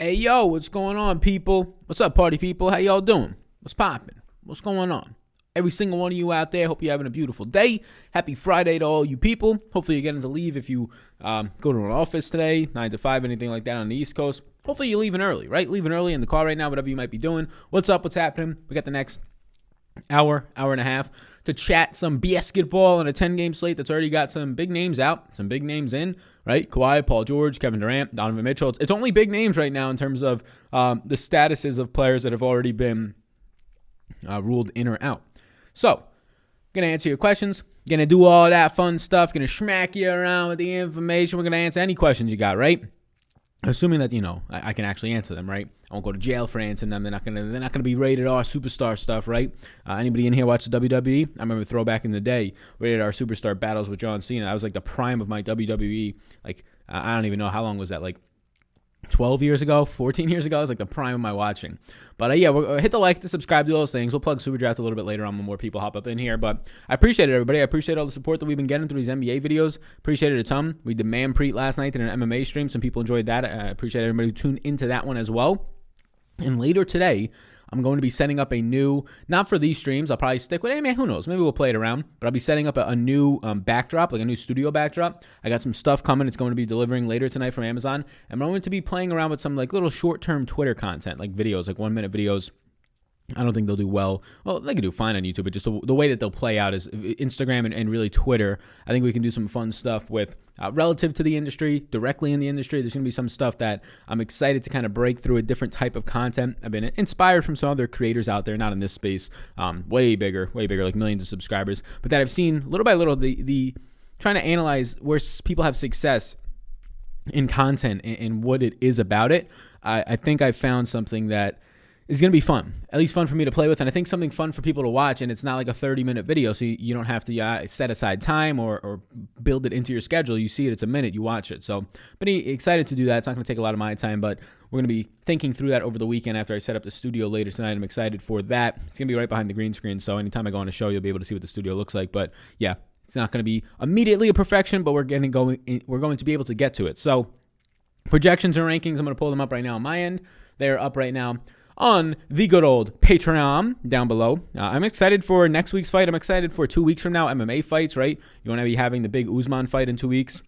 Hey, yo, what's going on, people? What's up, party people? How y'all doing? What's popping? What's going on? Every single one of you out there, hope you're having a beautiful day. Happy Friday to all you people. Hopefully you're getting to leave if you go to an office today, 9 to 5, anything like that on the East Coast. Hopefully you're leaving early, right? Leaving early in the car right now, whatever you might be doing. What's up? What's happening? We got the next hour and a half to chat some basketball on a 10-game slate that's already got some big names out, some big names in, right? Kawhi, Paul George, Kevin Durant, Donovan Mitchell. It's only big names right now in terms of the statuses of players that have already been ruled in or out. So, going to answer your questions, going to do all that fun stuff, going to smack you around with the information. We're going to answer any questions you got, right? Assuming that, I can actually answer them, right? I won't go to jail for answering them. They're not gonna be rated R superstar stuff, right? Anybody in here watch the WWE? I remember throwback in the day, rated R superstar battles with John Cena. That was like the prime of my WWE. Like, I don't even know how long was that, like 12 years ago, 14 years ago. It was like the prime of my watching. But we'll hit the like, to subscribe, do those things. We'll plug Super Draft a little bit later on when more people hop up in here. But I appreciate it, everybody. I appreciate all the support that we've been getting through these NBA videos. Appreciate it a ton. We did Man-Preet last night in an MMA stream. Some people enjoyed that. I appreciate everybody who tuned into that one as well. And later today, I'm going to be setting up a new, not for these streams, I'll probably stick with, who knows, maybe we'll play it around, but I'll be setting up a new backdrop, like a new studio backdrop. I got some stuff coming. It's going to be delivering later tonight from Amazon. I'm going to be playing around with some like little short-term Twitter content, like videos, like 1-minute videos. I don't think they'll do well. Well, they can do fine on YouTube, but just the way that they'll play out is Instagram and really Twitter. I think we can do some fun stuff with relative to the industry, directly in the industry. There's going to be some stuff that I'm excited to kind of break through a different type of content. I've been inspired from some other creators out there, not in this space, way bigger, like millions of subscribers, but that I've seen little by little the trying to analyze where people have success in content and what it is about it. I think I found something that is going to be fun, at least fun for me to play with, and I think something fun for people to watch, and it's not like a 30-minute video, so you don't have to set aside time or build it into your schedule. You see it, it's a minute, you watch it. So, but excited to do that. It's not going to take a lot of my time, but we're going to be thinking through that over the weekend after I set up the studio later tonight. I'm excited for that. It's going to be right behind the green screen, so anytime I go on a show, you'll be able to see what the studio looks like. But yeah, it's not going to be immediately a perfection, but we're going to be able to get to it. So projections and rankings, I'm going to pull them up right now on my end. They're up right now on the good old Patreon down below. I'm excited for next week's fight. I'm excited for 2 weeks from now, MMA fights, right? You want to be having the big Usman fight in 2 weeks.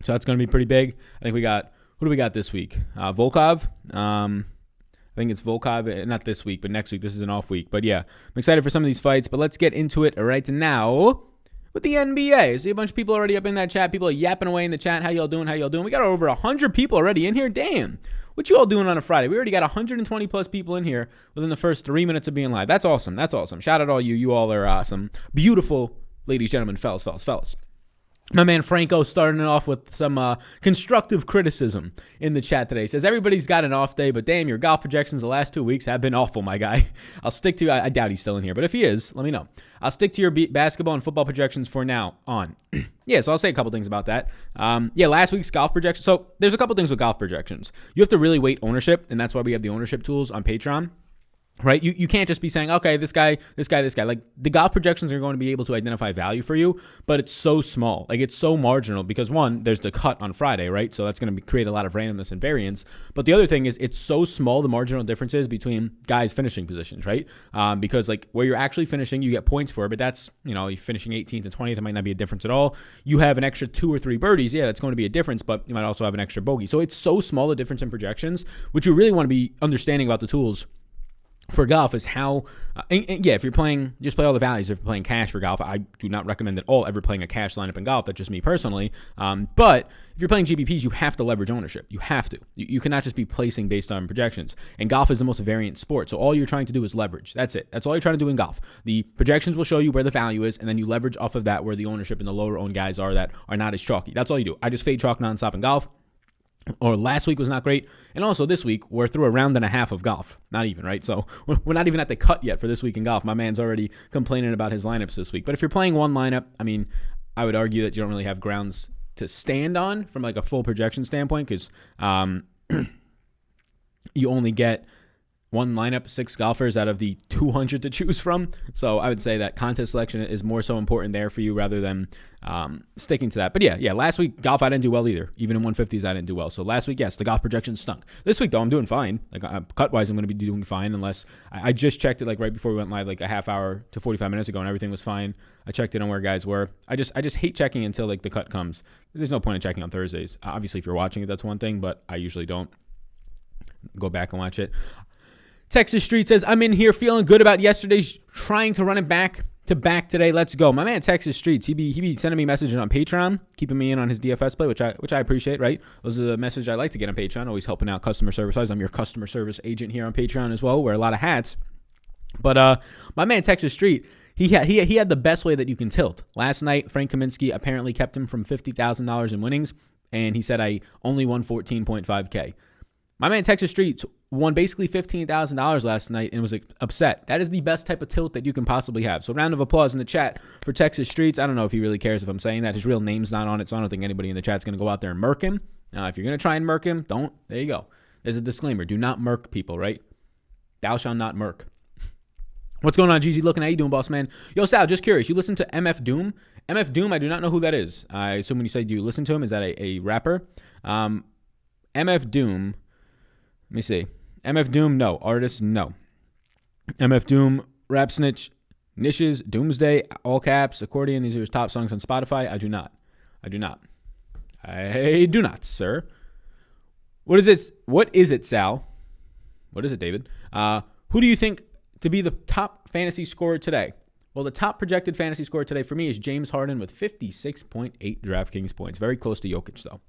So that's going to be pretty big. I think who do we got this week? Volkov. I think it's Volkov, not this week, but next week. This is an off week. But yeah, I'm excited for some of these fights. But let's get into it right now with the NBA. I see a bunch of people already up in that chat. People are yapping away in the chat. How y'all doing? We got over 100 people already in here. Damn. What you all doing on a Friday? We already got 120 plus people in here within the first 3 minutes of being live. That's awesome. Shout out to all you. You all are awesome. Beautiful ladies, gentlemen, fellas. My man Franco starting it off with some constructive criticism in the chat today. He says, everybody's got an off day, but damn, your golf projections the last 2 weeks have been awful, my guy. I'll stick to, I doubt he's still in here, but if he is, let me know. I'll stick to your basketball and football projections for now on. Yeah, so I'll say a couple things about that. Last week's golf projections. So there's a couple things with golf projections. You have to really weight ownership, and that's why we have the ownership tools on Patreon. Right? You can't just be saying, okay, this guy. Like, the golf projections are going to be able to identify value for you, but it's so small. Like, it's so marginal because, one, there's the cut on Friday, right? So that's going to create a lot of randomness and variance. But the other thing is it's so small, the marginal differences between guys' finishing positions, right? Because, like, where you're actually finishing, you get points for it, but that's, you're finishing 18th and 20th. It might not be a difference at all. You have an extra 2 or 3 birdies. Yeah, that's going to be a difference, but you might also have an extra bogey. So it's so small, the difference in projections, which you really want to be understanding about the tools for golf is how, if you're playing, just play all the values. If you're playing cash for golf, I do not recommend at all ever playing a cash lineup in golf. That's just me personally. But if you're playing GPPs, you have to leverage ownership. You have to. You cannot just be placing based on projections. And golf is the most variant sport. So all you're trying to do is leverage. That's it. That's all you're trying to do in golf. The projections will show you where the value is, and then you leverage off of that where the ownership and the lower owned guys are that are not as chalky. That's all you do. I just fade chalk nonstop in golf. Or last week was not great. And also this week, we're through a round and a half of golf. Not even, right? So we're not even at the cut yet for this week in golf. My man's already complaining about his lineups this week. But if you're playing one lineup, I would argue that you don't really have grounds to stand on from like a full projection standpoint because you only get one lineup, 6 golfers out of the 200 to choose from. So I would say that contest selection is more so important there for you rather than sticking to that. But yeah, last week, golf, I didn't do well either. Even in 150s, I didn't do well. So last week, yes, the golf projection stunk. This week, though, I'm doing fine. Like, cut-wise, I'm going to be doing fine unless I just checked it, like, right before we went live, like, a half hour to 45 minutes ago, and everything was fine. I checked in on where guys were. I just hate checking until, like, the cut comes. There's no point in checking on Thursdays. Obviously, if you're watching it, that's one thing, but I usually don't. Go back and watch it. Texas Street says, I'm in here feeling good about yesterday's, trying to run it back to back today. Let's go. My man Texas Streets, he be sending me messages on Patreon, keeping me in on his DFS play, which I appreciate, right? Those are the messages I like to get on Patreon, always helping out customer service. I'm your customer service agent here on Patreon as well, wear a lot of hats. But my man Texas Street, he had the best way that you can tilt. Last night, Frank Kaminsky apparently kept him from $50,000 in winnings, and he said I only won 14.5K. My man Texas Streets won basically $15,000 last night and was upset. That is the best type of tilt that you can possibly have. So round of applause in the chat for Texas Streets. I don't know if he really cares if I'm saying that. His real name's not on it, so I don't think anybody in the chat's going to go out there and murk him. If you're going to try and murk him, don't. There you go. There's a disclaimer. Do not murk people, right? Thou shalt not murk. What's going on, GZ? Looking, how you doing, boss man? Yo, Sal, just curious. You listen to MF Doom? MF Doom, I do not know who that is. I assume when you say do you listen to him, is that a rapper? MF Doom... Let me see. MF Doom, no. Artist, no. MF Doom, Rap Snitch, Niches, Doomsday, all caps, accordion. These are his top songs on Spotify. I do not, sir. What is it, Sal? What is it, David? Who do you think to be the top fantasy scorer today? Well, the top projected fantasy scorer today for me is James Harden with 56.8 DraftKings points. Very close to Jokic, though.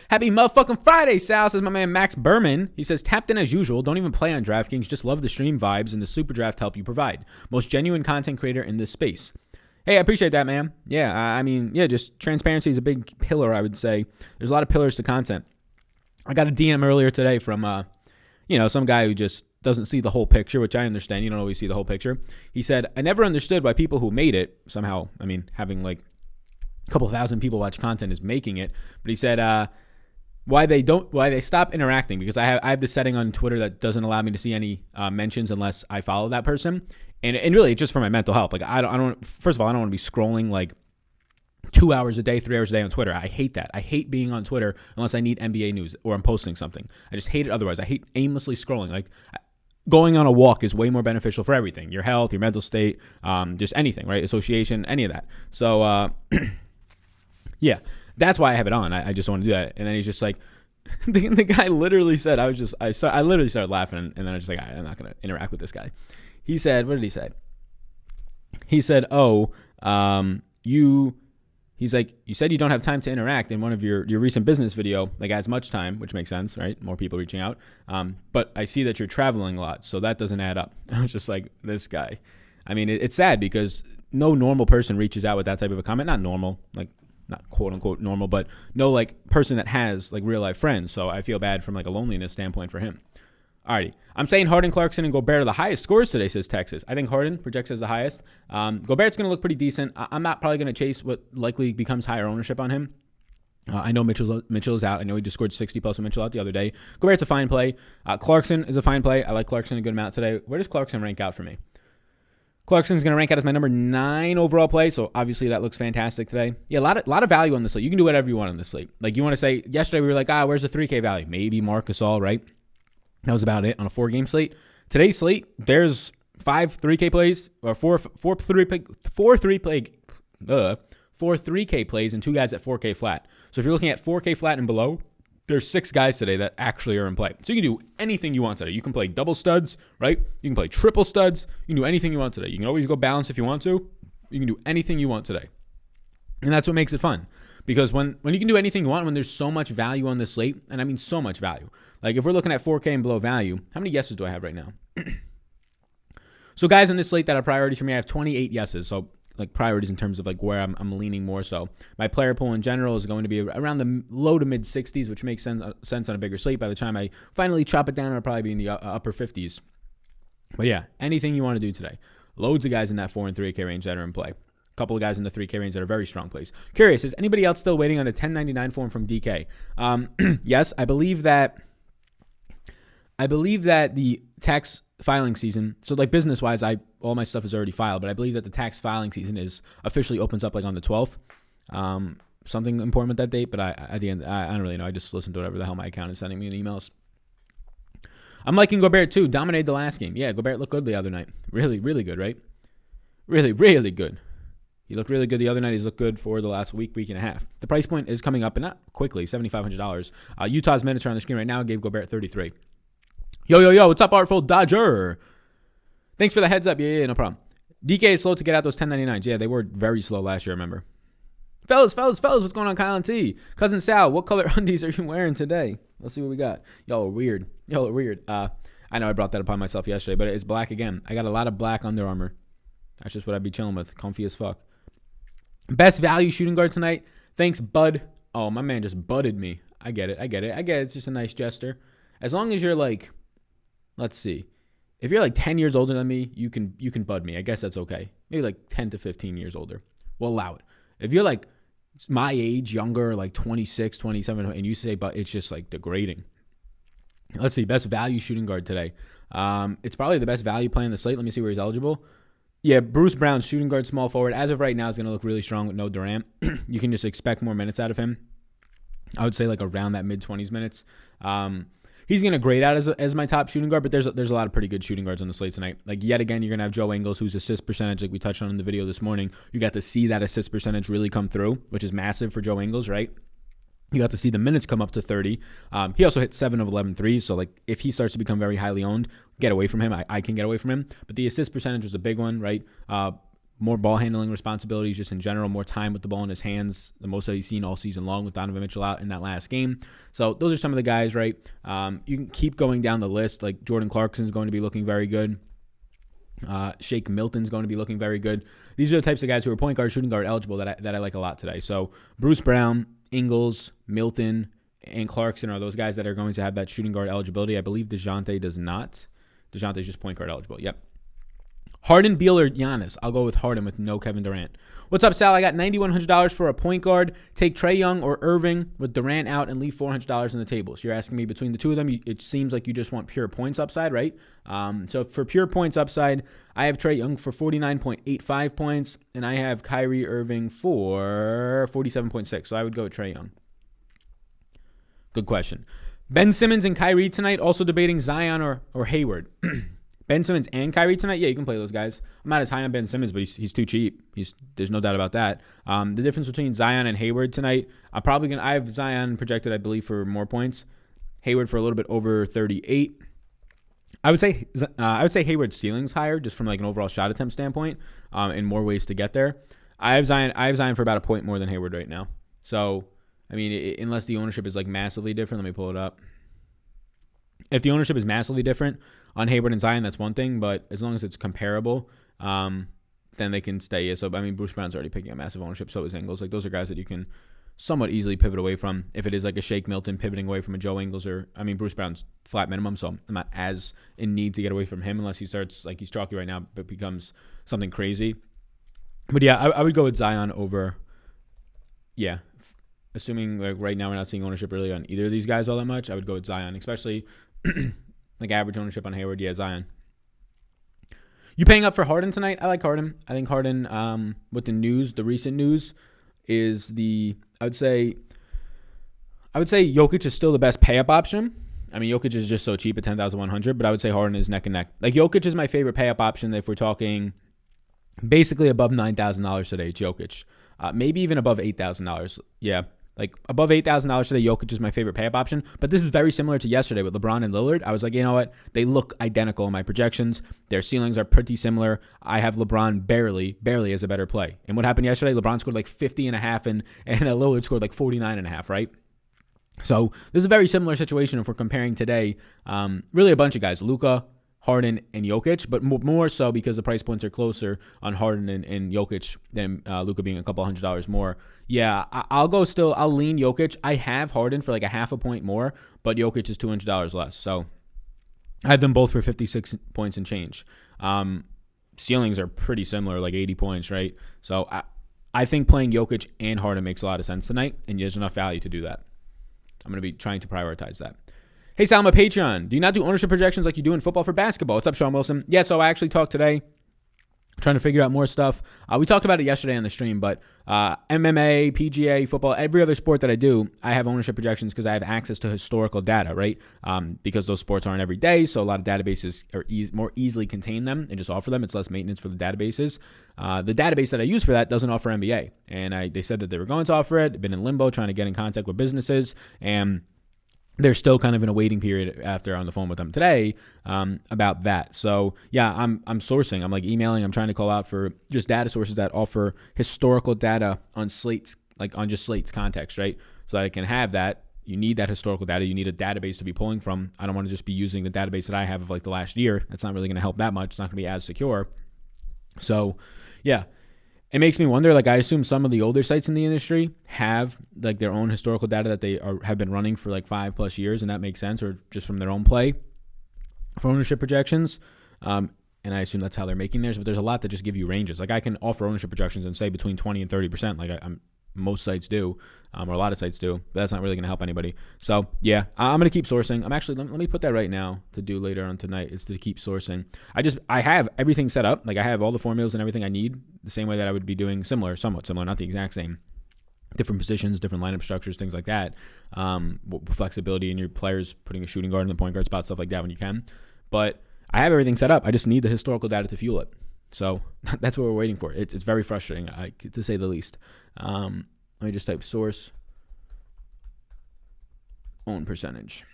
Happy motherfucking Friday, Sal, says my man Max Berman. He says, tapped in as usual. Don't even play on DraftKings. Just love the stream vibes and the super draft help you provide. Most genuine content creator in this space. Hey, I appreciate that, man. Yeah, just transparency is a big pillar, I would say. There's a lot of pillars to content. I got a DM earlier today from, some guy who just doesn't see the whole picture, which I understand. You don't always see the whole picture. He said, I never understood why people who made it somehow, having like a couple thousand people watch content is making it. But he said, why they stop interacting, because I have this setting on Twitter that doesn't allow me to see any mentions unless I follow that person, and really it's just for my mental health. Like I don't first of all, I don't want to be scrolling like 2 hours a day, 3 hours a day on Twitter. I hate that. I hate being on Twitter unless I need NBA news or I'm posting something. I just hate it otherwise. I hate aimlessly scrolling. Like going on a walk is way more beneficial for everything, your health, your mental state, just anything, right? Association, any of that. So yeah. That's why I have it on. I just want to do that. And then he's just like, the guy literally said, I literally started laughing. And then I was just like, I'm not going to interact with this guy. He said, what did he say? He said, he's like, you said you don't have time to interact in one of your recent business video, like as much time, which makes sense, right? More people reaching out. But I see that you're traveling a lot, so that doesn't add up. I was just like, this guy. It's sad because no normal person reaches out with that type of a comment. Not normal, like, not quote unquote normal, but no like person that has like real life friends. So I feel bad from like a loneliness standpoint for him. Alrighty. I'm saying Harden, Clarkson, and Gobert are the highest scores today, says Texas. I think Harden projects as the highest. Gobert's going to look pretty decent. I'm not probably going to chase what likely becomes higher ownership on him. I know Mitchell is out. I know he just scored 60 plus with Mitchell out the other day. Gobert's a fine play. Clarkson is a fine play. I like Clarkson a good amount today. Where does Clarkson rank out for me? Clarkson's going to rank out as my number 9 overall play, so obviously that looks fantastic today. Yeah, a lot of value on this slate. You can do whatever you want on this slate. Like you want to say, yesterday we were like, where's the 3K value? Maybe Marc Gasol, right? That was about it on a 4-game slate. Today's slate, there's 5 3K plays, or 4 3K plays and 2 guys at 4K flat. So if you're looking at 4K flat and below, there's 6 guys today that actually are in play. So you can do anything you want today. You can play double studs, right? You can play triple studs. You can do anything you want today. You can always go balance if you want to. You can do anything you want today. And that's what makes it fun. Because when you can do anything you want, when there's so much value on this slate, and I mean so much value. Like if we're looking at 4K and below value, how many yeses do I have right now? So guys on this slate that are priorities for me, I have 28 yeses. So like priorities in terms of like where I'm leaning more. So my player pool in general is going to be around the low to mid 60s, which makes sense on a bigger slate. By the time I finally chop it down, I'll probably be in the upper 50s. But yeah, anything you want to do today. Loads of guys in that 4 and 3K range that are in play. A couple of guys in the 3K range that are very strong plays. Curious, is anybody else still waiting on a 1099 form from DK? Yes, I believe that I believe that the tax filing season, so like business-wise, all my stuff is already filed, but I believe that the tax filing season is officially opens up like on the 12th. Something important with that date, but at the end, I don't really know. I just listen to whatever the hell my account is sending me in emails. I'm liking Gobert too. Dominated the last game. Yeah, Gobert looked good the other night. Really, really good, right? Really, really good. He looked really good the other night. He's looked good for the last week and a half. The price point is coming up, and not quickly, $7,500. Utah's minutes are on the screen right now. Gave Gobert 33. Yo, what's up, Artful Dodger? Thanks for the heads up. Yeah, no problem. DK is slow to get out those 1099s. Yeah, they were very slow last year, I remember. Fellas, what's going on, Kyle and T? Cousin Sal, what color undies are you wearing today? Let's see what we got. Y'all are weird. I know I brought that upon myself yesterday, but it's black again. I got a lot of black Under Armour. That's just what I'd be chilling with. Comfy as fuck. Best value shooting guard tonight. Thanks, bud. Oh, my man just budded me. I get it. It's just a nice gesture. As long as you're like, let's see. If you're like 10 years older than me, you can bud me. I guess that's okay. Maybe like 10 to 15 years older. We'll allow it. If you're like my age, younger, like 26, 27, and you say, but it's just like degrading. Let's see. Best value shooting guard today. It's probably the best value play on the slate. Let me see where he's eligible. Yeah, Bruce Brown, shooting guard, small forward. As of right now, is going to look really strong with no Durant. You can just expect more minutes out of him. I would say like around that mid-20s minutes. He's going to grade out as my top shooting guard, but there's a lot of pretty good shooting guards on the slate tonight. Like, yet again, you're going to have Joe Ingles, whose assist percentage, like we touched on in the video this morning. You got to see that assist percentage really come through, which is massive for Joe Ingles, right? You got to see the minutes come up to 30. He also hit 7 of 11 threes. So, like, if he starts to become very highly owned, get away from him. I can get away from him. But the assist percentage was a big one, right? More ball handling responsibilities just in general, more time with the ball in his hands, the most that he's seen all season long with Donovan Mitchell out in that last game. So those are some of the guys, right? You can keep going down the list. Like Jordan Clarkson is going to be looking very good. Shake Milton's going to be looking very good. These are the types of guys who are point guard, shooting guard eligible that I like a lot today. So Bruce Brown, Ingles, Milton, and Clarkson are those guys that are going to have that shooting guard eligibility. I believe Dashante does not. Dashante's just point guard eligible. Yep. Harden, Beal, or Giannis? I'll go with Harden with no Kevin Durant. What's up, Sal? I got $9,100 for a point guard. Take Trae Young or Irving with Durant out and leave $400 on the table. So you're asking me between the two of them. It seems like you just want pure points upside, right? So for pure points upside, I have Trae Young for 49.85 points, and I have Kyrie Irving for 47.6. So I would go with Trae Young. Good question. Ben Simmons and Kyrie tonight, also debating Zion or Hayward. Ben Simmons and Kyrie tonight, yeah, you can play those guys. I'm not as high on Ben Simmons, but he's too cheap. There's no doubt about that. The difference between Zion and Hayward tonight, I have Zion projected, I believe, for more points. Hayward for a little bit over 38. I would say Hayward's ceiling's higher, just from like an overall shot attempt standpoint, and more ways to get there. I have Zion for about a point more than Hayward right now. So, I mean, unless the ownership is like massively different, let me pull it up. If the ownership is massively different on Hayward and Zion, that's one thing. But as long as it's comparable, then they can stay. Yeah, so, I mean, Bruce Brown's already picking up massive ownership. So is Ingles. Like, those are guys that you can somewhat easily pivot away from. If it is like a Shake Milton pivoting away from a Joe Ingles Bruce Brown's flat minimum. So I'm not as in need to get away from him unless he starts, like he's chalky right now, but becomes something crazy. But yeah, I would go with Zion over, yeah. Assuming like right now we're not seeing ownership really on either of these guys all that much, I would go with Zion, especially like average ownership on Hayward. Yeah, Zion. You paying up for Harden tonight? I like Harden. I think Harden, with the recent news, is I would say Jokic is still the best pay up option. I mean, Jokic is just so cheap at 10,100, but I would say Harden is neck and neck. Like Jokic is my favorite pay up option if we're talking basically above $9,000 today. It's Jokic, maybe even above $8,000. Yeah. Like above $8,000 today, Jokic is my favorite pay-up option. But this is very similar to yesterday with LeBron and Lillard. I was like, you know what? They look identical in my projections. Their ceilings are pretty similar. I have LeBron barely as a better play. And what happened yesterday? LeBron scored like 50.5 and Lillard scored like 49.5, right? So this is a very similar situation if we're comparing today. Really a bunch of guys, Luka, Harden, and Jokic, but more so because the price points are closer on Harden and Jokic than Luka being a couple $100 more. Yeah, I'll lean Jokic. I have Harden for like a half a point more, but Jokic is $200 less. So I have them both for 56 points and change. Ceilings are pretty similar, like 80 points, right? So I think playing Jokic and Harden makes a lot of sense tonight, and there's enough value to do that. I'm going to be trying to prioritize that. Hey, Sal, I'm a Patreon. Do you not do ownership projections like you do in football for basketball? What's up, Sean Wilson? Yeah, so I actually talked today, trying to figure out more stuff. We talked about it yesterday on the stream, but MMA, PGA, football, every other sport that I do, I have ownership projections because I have access to historical data, right? Because those sports aren't every day, so a lot of databases are more easily contain them and just offer them. It's less maintenance for the databases. The database that I use for that doesn't offer NBA, and they said that they were going to offer it. They've been in limbo trying to get in contact with businesses, and they're still kind of in a waiting period after on the phone with them today about that. So yeah, I'm sourcing. I'm like emailing. I'm trying to call out for just data sources that offer historical data on slates, like on just slates context, right? So that I can have that. You need that historical data. You need a database to be pulling from. I don't want to just be using the database that I have of like the last year. That's not really going to help that much. It's not going to be as secure. So yeah. It makes me wonder, like I assume some of the older sites in the industry have like their own historical data that they have been running for like 5+ years, and that makes sense, or just from their own play for ownership projections. And I assume that's how they're making theirs, but there's a lot that just give you ranges. Like I can offer ownership projections and say between 20 and 30%, like most sites do, or a lot of sites do, but that's not really going to help anybody. So yeah, I'm going to keep sourcing. I'm actually, let me put that right now to do later on tonight, is to keep sourcing. I have everything set up. Like I have all the formulas and everything I need the same way that I would be doing somewhat similar, not the exact same. Different positions, different lineup structures, things like that. Flexibility in your players, putting a shooting guard in the point guard spot, stuff like that when you can. But I have everything set up. I just need the historical data to fuel it. So that's what we're waiting for. It's very frustrating, to say the least. Let me just type source own percentage.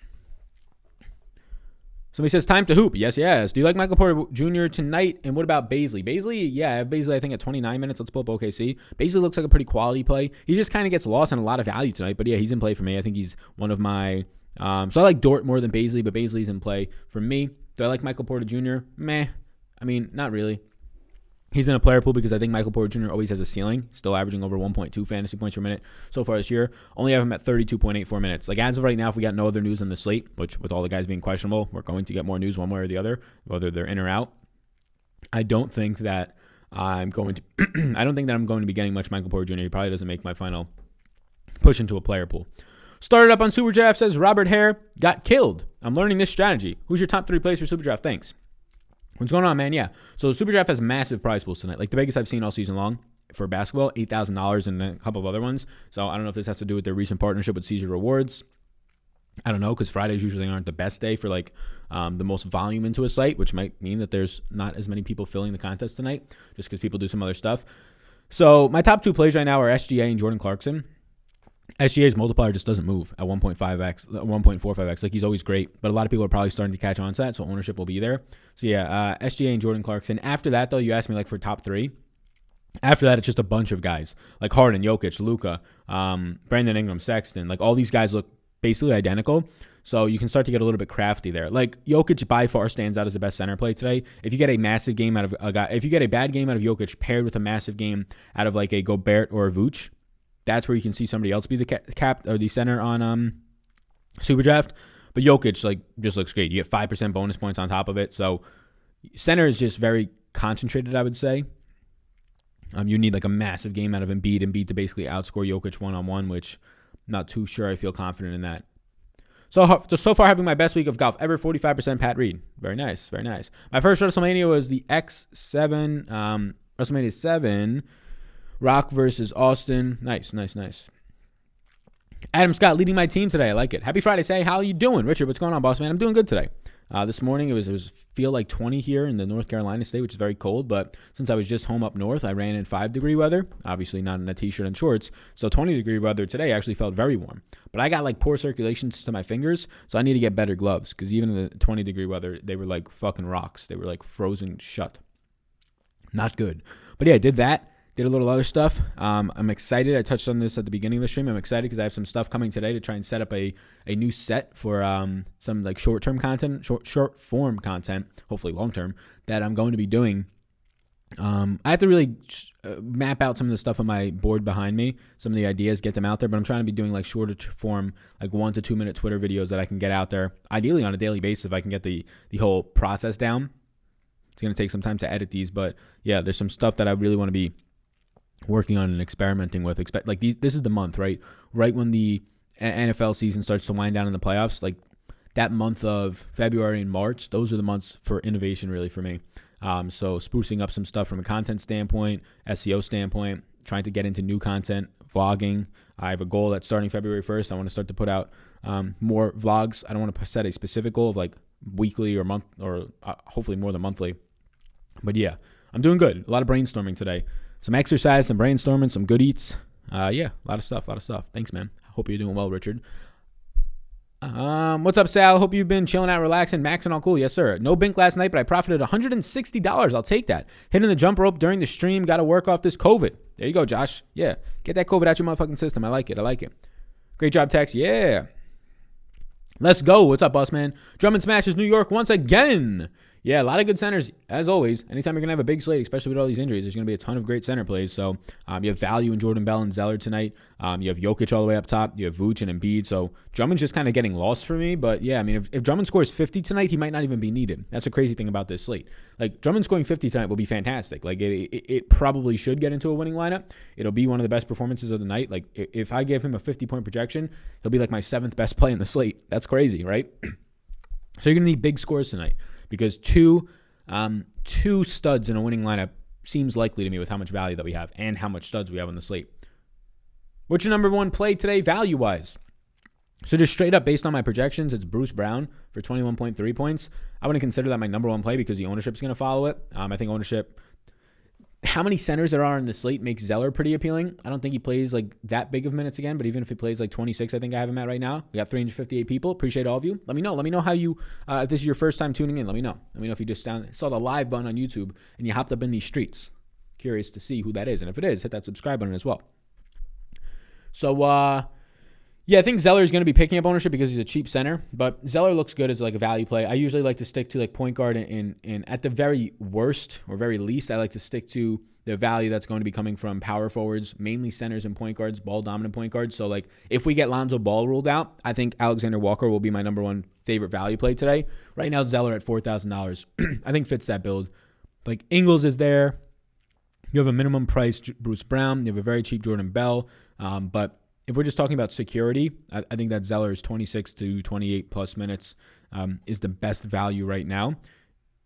Somebody says time to hoop. Yes. Do you like Michael Porter Jr. tonight? And what about Bazley? Yeah, I have Bazley, I think, at 29 minutes. Let's pull up OKC. Bazley looks like a pretty quality play. He just kind of gets lost in a lot of value tonight. But yeah, he's in play for me. I think he's one of my so I like Dort more than Bazley, but Bazley's in play for me. Do I like Michael Porter Jr.? Meh. I mean, not really. He's in a player pool because I think Michael Porter Jr. always has a ceiling, still averaging over 1.2 fantasy points per minute so far this year. Only have him at 32.84 minutes. Like as of right now, if we got no other news on the slate, which with all the guys being questionable, we're going to get more news one way or the other, whether they're in or out. I don't think that I'm going to be getting much Michael Porter Jr. He probably doesn't make my final push into a player pool. Started up on Superdraft, says Robert Hare, got killed. I'm learning this strategy. Who's your top 3 plays for Superdraft? Thanks. What's going on, man? Yeah. So Superdraft has massive prize pools tonight. Like the biggest I've seen all season long for basketball, $8,000 and a couple of other ones. So I don't know if this has to do with their recent partnership with Caesar Rewards. I don't know, because Fridays usually aren't the best day for like the most volume into a site, which might mean that there's not as many people filling the contest tonight just because people do some other stuff. So my top 2 plays right now are SGA and Jordan Clarkson. SGA's multiplier just doesn't move at 1.5x, 1.45x. Like he's always great, but a lot of people are probably starting to catch on to that, so ownership will be there. So yeah, SGA and Jordan Clarkson. After that, though, you asked me like for top 3. After that, it's just a bunch of guys like Harden, Jokic, Luka, Brandon Ingram, Sexton. Like all these guys look basically identical, so you can start to get a little bit crafty there. Like Jokic by far stands out as the best center play today. If you get a massive game out of a guy, if you get a bad game out of Jokic paired with a massive game out of like a Gobert or a Vooch, that's where you can see somebody else be the cap or the center on Superdraft. But Jokic like just looks great. You get 5% bonus points on top of it. So center is just very concentrated, I would say. You need like a massive game out of Embiid to basically outscore Jokic one-on-one, which I'm not too sure I feel confident in that. So far having my best week of golf ever, 45% Pat Reed. Very nice, very nice. My first WrestleMania was the X7, WrestleMania 7, Rock versus Austin. Nice. Adam Scott leading my team today. I like it. Happy Friday. Say, how you doing? Richard, what's going on, boss man? I'm doing good today. This morning it was feel like 20 here in the North Carolina state, which is very cold. But since I was just home up north, I ran in 5-degree weather. Obviously not in a t-shirt and shorts. So 20-degree weather today actually felt very warm. But I got like poor circulation to my fingers, so I need to get better gloves because even in the 20-degree weather, they were like fucking rocks. They were like frozen shut. Not good. But yeah, I did that. Did a little other stuff. I'm excited. I touched on this at the beginning of the stream. I'm excited because I have some stuff coming today to try and set up a new set for some like short-term content, short form content, hopefully long-term, that I'm going to be doing. I have to really map out some of the stuff on my board behind me, some of the ideas, get them out there, but I'm trying to be doing like shorter form, like 1 to 2 minute Twitter videos that I can get out there, ideally on a daily basis if I can get the whole process down. It's going to take some time to edit these, but yeah, there's some stuff that I really want to be working on and experimenting with. This is the month, right when the NFL season starts to wind down in the playoffs. Like that month of February and March, those are the months for innovation really for me. So sprucing up some stuff from a content standpoint, SEO standpoint, trying to get into new content, vlogging. I have a goal that's starting February 1st. I want to start to put out more vlogs. I don't want to set a specific goal of like weekly or month or hopefully more than monthly. But yeah, I'm doing good. A lot of brainstorming today. Some exercise, some brainstorming, some good eats. Yeah, a lot of stuff. Thanks, man. Hope you're doing well, Richard. What's up, Sal? Hope you've been chilling out, relaxing, maxing all cool. Yes, sir. No bink last night, but I profited $160. I'll take that. Hitting the jump rope during the stream. Got to work off this COVID. There you go, Josh. Yeah, get that COVID out your motherfucking system. I like it. Great job, Tex. Yeah. Let's go. What's up, boss man? Drummond smashes New York once again. Yeah, a lot of good centers, as always. Anytime you're going to have a big slate, especially with all these injuries, there's going to be a ton of great center plays. So you have value in Jordan Bell and Zeller tonight. You have Jokic all the way up top. You have Vooch and Embiid. So Drummond's just kind of getting lost for me. But yeah, I mean, if Drummond scores 50 tonight, he might not even be needed. That's a crazy thing about this slate. Like, Drummond scoring 50 tonight will be fantastic. Like, it probably should get into a winning lineup. It'll be one of the best performances of the night. Like, if I give him a 50-point projection, he'll be like my 7th best play in the slate. That's crazy, right? So you're going to need big scores tonight because two studs in a winning lineup seems likely to me with how much value that we have and how much studs we have on the slate. What's your number one play today value-wise? So just straight up based on my projections, it's Bruce Brown for 21.3 points. I wouldn't consider that my number one play because the ownership is going to follow it. I think ownership, how many centers there are in the slate makes Zeller pretty appealing. I don't think he plays like that big of minutes again, but even if he plays like 26, I think I have him at right now. We got 358 people. Appreciate all of you. Let me know how you, if this is your first time tuning in, let me know if you just saw the live button on YouTube and you hopped up in these streets. Curious to see who that is. And if it is, hit that subscribe button as well. So, yeah, I think Zeller is going to be picking up ownership because he's a cheap center, but Zeller looks good as like a value play. I usually like to stick to like point guard and at the very worst or very least, I like to stick to the value that's going to be coming from power forwards, mainly centers and point guards, ball dominant point guards. So like if we get Lonzo Ball ruled out, I think Alexander Walker will be my number one favorite value play today. Right now, Zeller at $4,000, I think fits that build. Like Ingles is there. You have a minimum price Bruce Brown. You have a very cheap Jordan Bell, but if we're just talking about security, I think that Zeller's 26 to 28 plus minutes is the best value right now.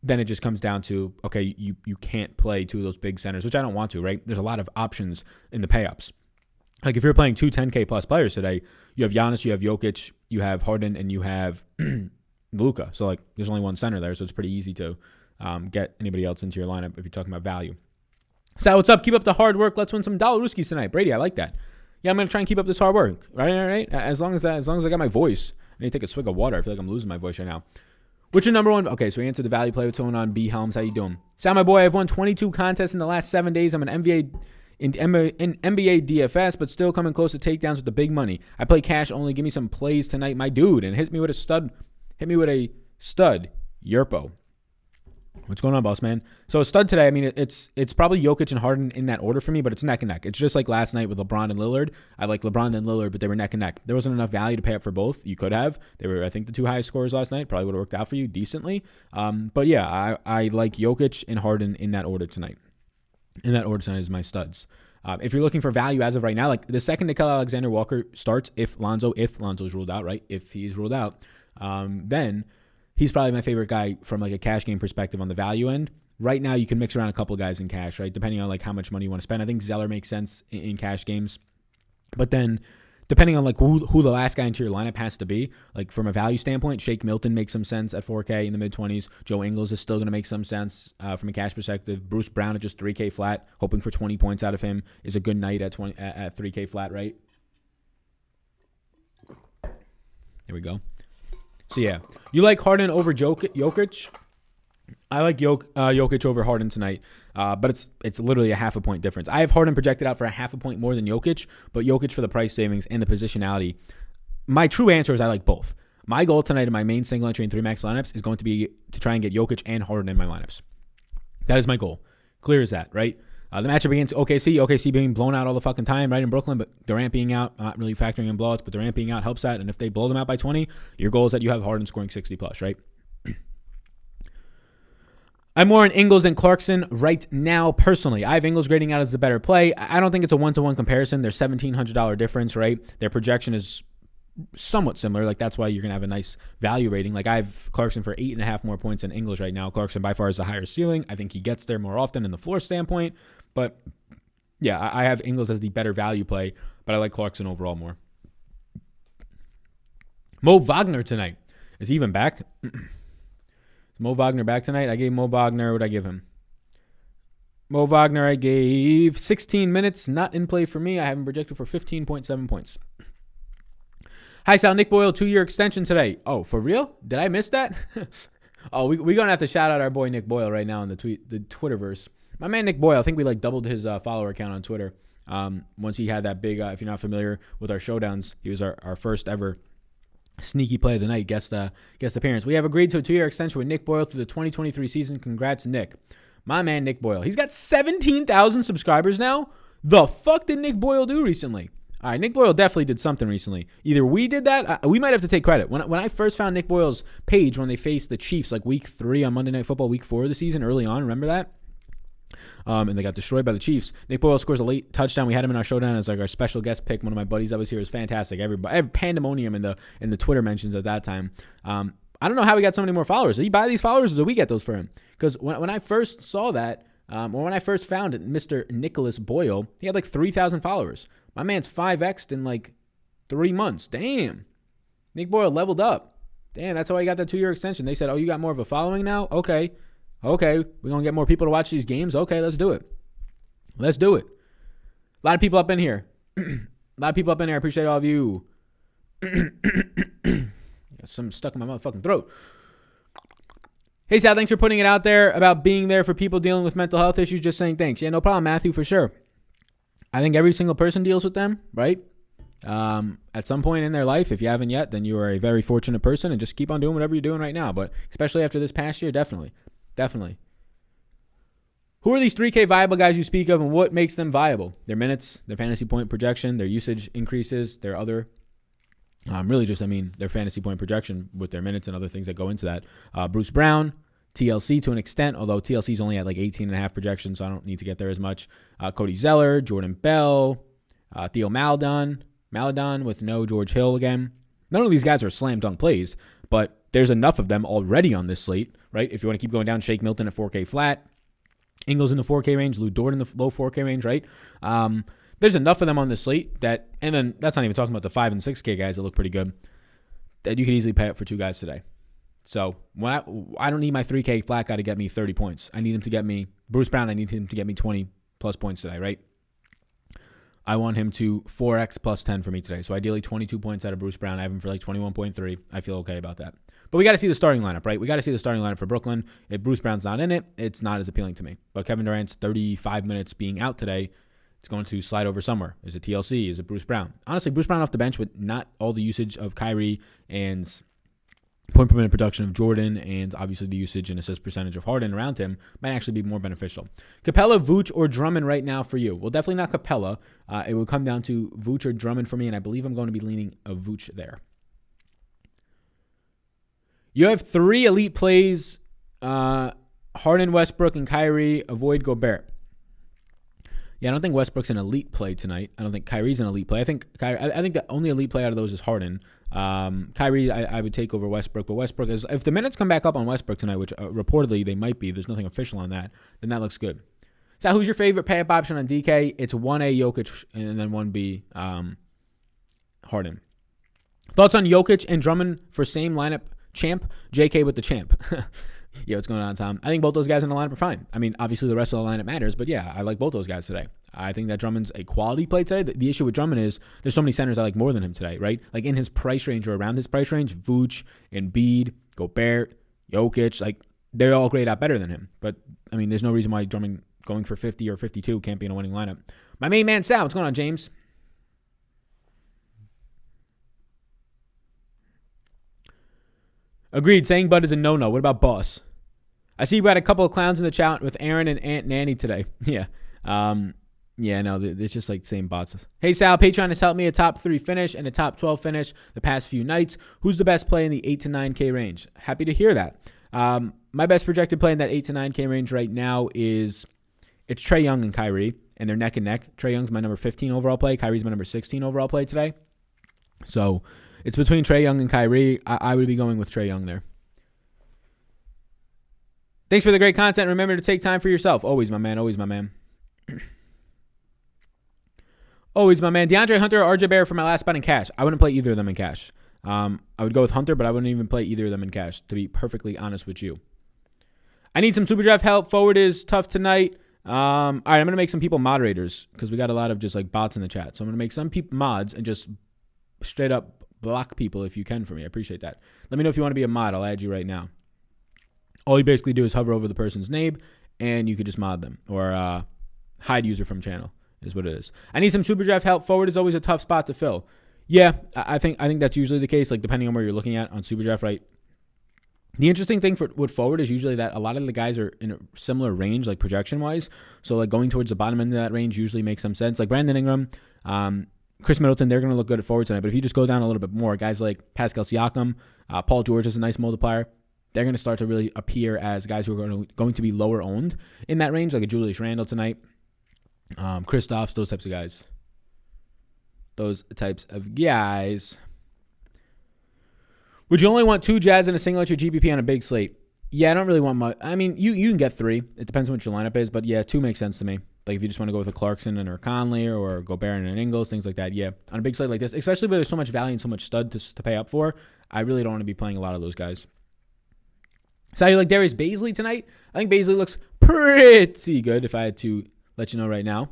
Then it just comes down to, okay, you can't play two of those big centers, which I don't want to, right? There's a lot of options in the pay-ups. Like if you're playing two 10K plus players today, you have Giannis, you have Jokic, you have Harden, and you have Luka. So like there's only one center there, so it's pretty easy to get anybody else into your lineup if you're talking about value. Sal, what's up? Keep up the hard work. Let's win some Dollaruskis tonight. Brady, I like that. Yeah, I'm going to try and keep up this hard work, right? As long as I got my voice. I need to take a swig of water. I feel like I'm losing my voice right now. What's your number one? Okay, so we answered the value play. What's going on? B. Helms, how you doing? Sal, my boy, I've won 22 contests in the last 7 days. I'm an NBA DFS, but still coming close to takedowns with the big money. I play cash only. Give me some plays tonight, my dude. And hit me with a stud. Yerpo. What's going on, boss man? So a stud today, I mean, it's probably Jokic and Harden in that order for me, but it's neck and neck. It's just like last night with LeBron and Lillard. I like LeBron and Lillard, but they were neck and neck. There wasn't enough value to pay up for both. You could have. They were, I think, the two highest scorers last night. Probably would have worked out for you decently. But yeah, I like Jokic and Harden in that order tonight. In that order tonight is my studs. If you're looking for value as of right now, like the second Nickeil Alexander Walker starts, if Lonzo's ruled out, right? If he's ruled out, then he's probably my favorite guy from like a cash game perspective on the value end. Right now, you can mix around a couple guys in cash, right? Depending on like how much money you want to spend. I think Zeller makes sense in cash games. But then depending on like who the last guy into your lineup has to be, like from a value standpoint, Shake Milton makes some sense at 4K in the mid-20s. Joe Ingles is still going to make some sense from a cash perspective. Bruce Brown at just 3K flat, hoping for 20 points out of him is a good night at 3K flat, right? There we go. So, yeah, you like Harden over Jokic? I like Jokic over Harden tonight, but it's literally a half a point difference. I have Harden projected out for a half a point more than Jokic, but Jokic for the price savings and the positionality. My true answer is I like both. My goal tonight in my main single entry and 3-max lineups is going to be to try and get Jokic and Harden in my lineups. That is my goal. Clear as that, right? The matchup against OKC being blown out all the fucking time, right, in Brooklyn, but Durant being out, not really factoring in blowouts, but Durant being out helps that. And if they blow them out by 20, your goal is that you have Harden scoring 60 plus, right? I'm more on Ingles than Clarkson right now, personally. I have Ingles grading out as a better play. I don't think it's a one-to-one comparison. There's $1,700 difference, right? Their projection is somewhat similar. Like, that's why you're going to have a nice value rating. Like, I have Clarkson for 8.5 more points than Ingles right now. Clarkson by far is the higher ceiling. I think he gets there more often in the floor standpoint. But, yeah, I have Ingles as the better value play, but I like Clarkson overall more. Mo Wagner tonight. Is he even back? Is Mo Wagner back tonight? I gave Mo Wagner, what did I give him? Mo Wagner, I gave 16 minutes, not in play for me. I have him projected for 15.7 points. Hi, Sal. Nick Boyle, 2-year extension today. Oh, for real? Did I miss that? Oh, we're going to have to shout out our boy Nick Boyle right now in the Twitterverse. My man Nick Boyle, I think we doubled his follower count on Twitter. Once he had that big, if you're not familiar with our showdowns, he was our first ever sneaky play of the night guest appearance. We have agreed to a 2-year extension with Nick Boyle through the 2023 season. Congrats, Nick. My man, Nick Boyle. He's got 17,000 subscribers now. The fuck did Nick Boyle do recently? All right, Nick Boyle definitely did something recently. Either we did that. We might have to take credit. When I first found Nick Boyle's page when they faced the Chiefs, like week 3 on Monday Night Football, week 4 of the season, early on. Remember that? And they got destroyed by the Chiefs. Nick Boyle scores a late touchdown. We had him in our showdown as like our special guest pick. One of my buddies that was here was fantastic. Everybody, pandemonium in the Twitter mentions at that time. I don't know how he got so many more followers. Did he buy these followers or did we get those for him? Because when I first saw that, or when I first found it, Mr. Nicholas Boyle, he had like 3,000 followers. My man's 5x'd in like 3 months. Damn. Nick Boyle leveled up. Damn, that's how I got that 2-year extension. They said, oh, you got more of a following now? Okay. We're going to get more people to watch these games? Okay, let's do it. A lot of people up in here. I appreciate all of you. Got something stuck in my motherfucking throat. Hey, Sal, thanks for putting it out there about being there for people dealing with mental health issues. Just saying thanks. Yeah, no problem, Matthew, for sure. I think every single person deals with them, right? At some point in their life. If you haven't yet, then you are a very fortunate person, and just keep on doing whatever you're doing right now. But especially after this past year, definitely. Who are these 3K viable guys you speak of, and what makes them viable? Their minutes, their fantasy point projection, their usage increases, their other... their fantasy point projection with their minutes and other things that go into that. Bruce Brown, TLC to an extent, although TLC's only at like 18.5 projections, so I don't need to get there as much. Cody Zeller, Jordan Bell, Theo Maladon with no George Hill again. None of these guys are slam dunk plays, but there's enough of them already on this slate, right? If you want to keep going down, Shake Milton at 4K flat, Ingles in the 4K range, Lou Dort in the low 4K range, right? There's enough of them on the slate that, and then that's not even talking about the 5 and 6K guys that look pretty good, that you could easily pay up for 2 guys today. So when I don't need my 3K flat guy to get me 30 points. I need him to get me, Bruce Brown, I need him to get me 20 plus points today, right? I want him to 4X plus 10 for me today. So ideally 22 points out of Bruce Brown. I have him for like 21.3. I feel okay about that. But we got to see the starting lineup, right? We got to see the starting lineup for Brooklyn. If Bruce Brown's not in it, it's not as appealing to me. But Kevin Durant's 35 minutes being out today, it's going to slide over somewhere. Is it TLC? Is it Bruce Brown? Honestly, Bruce Brown off the bench with not all the usage of Kyrie and point per minute production of Jordan and obviously the usage and assist percentage of Harden around him might actually be more beneficial. Capella, Vooch, or Drummond right now for you? Well, definitely not Capella. It would come down to Vooch or Drummond for me, and I believe I'm going to be leaning a Vooch there. You have 3 elite plays, Harden, Westbrook, and Kyrie. Avoid Gobert. Yeah, I don't think Westbrook's an elite play tonight. I don't think Kyrie's an elite play. I think the only elite play out of those is Harden. Kyrie, I would take over Westbrook, but Westbrook is, if the minutes come back up on Westbrook tonight, which reportedly they might be, there's nothing official on that, then that looks good. So who's your favorite pay-up option on DK? It's 1A Jokic and then 1B Harden. Thoughts on Jokic and Drummond for same lineup champ? JK with the champ. Yeah, what's going on, Tom? I think both those guys in the lineup are fine. I mean, obviously the rest of the lineup matters, but yeah, I like both those guys today. I think that Drummond's a quality play today. The issue with Drummond is there's so many centers I like more than him today, right? Like in his price range or around his price range, Vooch, Embiid, Gobert, Jokic, like they're all grayed out better than him. But I mean, there's no reason why Drummond going for 50 or 52 can't be in a winning lineup. My main man, Sal, what's going on, James? Agreed. Saying Bud is a no-no. What about Boss? I see we had a couple of clowns in the chat with Aaron and Aunt Nanny today. Yeah. Yeah, no, it's just like same bots. Hey, Sal, Patreon has helped me a top 3 finish and a top 12 finish the past few nights. Who's the best play in the 8 to 9K range? Happy to hear that. My best projected play in that 8 to 9K range right now it's Trae Young and Kyrie, and they're neck and neck. Trae Young's my number 15 overall play. Kyrie's my number 16 overall play today. So It's between Trae Young and Kyrie. I would be going with Trae Young there. Thanks for the great content. Remember to take time for yourself. Always, my man. Always, my man. Always, my man. DeAndre Hunter or RJ Barrett for my last spot in cash. I wouldn't play either of them in cash. I would go with Hunter, but I wouldn't even play either of them in cash, to be perfectly honest with you. I need some super draft help. Forward is tough tonight. All right, I'm going to make some people moderators because we got a lot of just like bots in the chat. So I'm going to make some people mods and just straight up block people if you can for me. I appreciate that. Let me know if you want to be a mod. I'll add you right now. All you basically do is hover over the person's name and you could just mod them or hide user from channel is what it is. I need some super draft help. Forward is always a tough spot to fill. Yeah, I think that's usually the case, like depending on where you're looking at on super draft, right? The interesting thing with forward is usually that a lot of the guys are in a similar range, like projection-wise. So like going towards the bottom end of that range usually makes some sense. Like Brandon Ingram, Chris Middleton, they're going to look good at forward tonight. But if you just go down a little bit more, guys like Pascal Siakam, Paul George is a nice multiplier. They're going to start to really appear as guys who are going to be lower owned in that range, like a Julius Randle tonight, Kristaps, those types of guys. Would you only want 2 Jazz and a single at your GPP on a big slate? Yeah, I don't really want much. I mean, you can get 3. It depends on what your lineup is, but yeah, 2 makes sense to me. Like if you just want to go with a Clarkson and or Conley or Gobert and an Ingles, things like that. Yeah, on a big slate like this, especially where there's so much value and so much stud to pay up for, I really don't want to be playing a lot of those guys. So you like Darius Bazley tonight? I think Bazley looks pretty good if I had to let you know right now.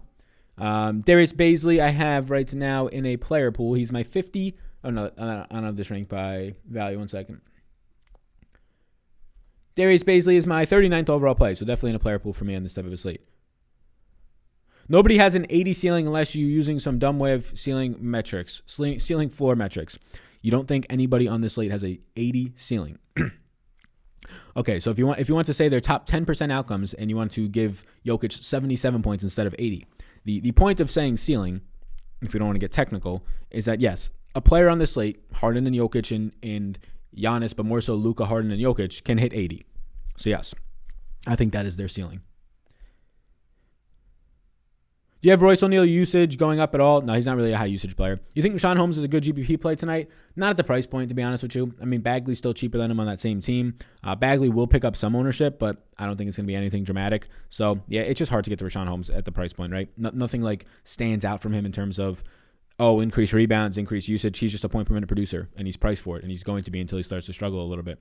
Darius Bazley I have right now in a player pool. He's my 50. Oh, no, I don't have this ranked by value. 1 second. Darius Bazley is my 39th overall play, so definitely in a player pool for me on this type of a slate. Nobody has an 80 ceiling unless you're using some dumb way of ceiling metrics, ceiling floor metrics. You don't think anybody on this slate has a 80 ceiling. Okay, so if you want to say their top 10% outcomes and you want to give Jokic 77 points instead of 80, the point of saying ceiling, if you don't want to get technical, is that yes, a player on this slate, Harden and Jokic and Giannis, but more so Luka, Harden, and Jokic, can hit 80. So yes, I think that is their ceiling. Do you have Royce O'Neal usage going up at all? No, he's not really a high usage player. You think Rashawn Holmes is a good GPP play tonight? Not at the price point, to be honest with you. I mean, Bagley's still cheaper than him on that same team. Bagley will pick up some ownership, but I don't think it's going to be anything dramatic. So, yeah, it's just hard to get to Rashawn Holmes at the price point, right? Nothing like stands out from him in terms of, increase rebounds, increase usage. He's just a point per minute producer, and he's priced for it, and he's going to be until he starts to struggle a little bit.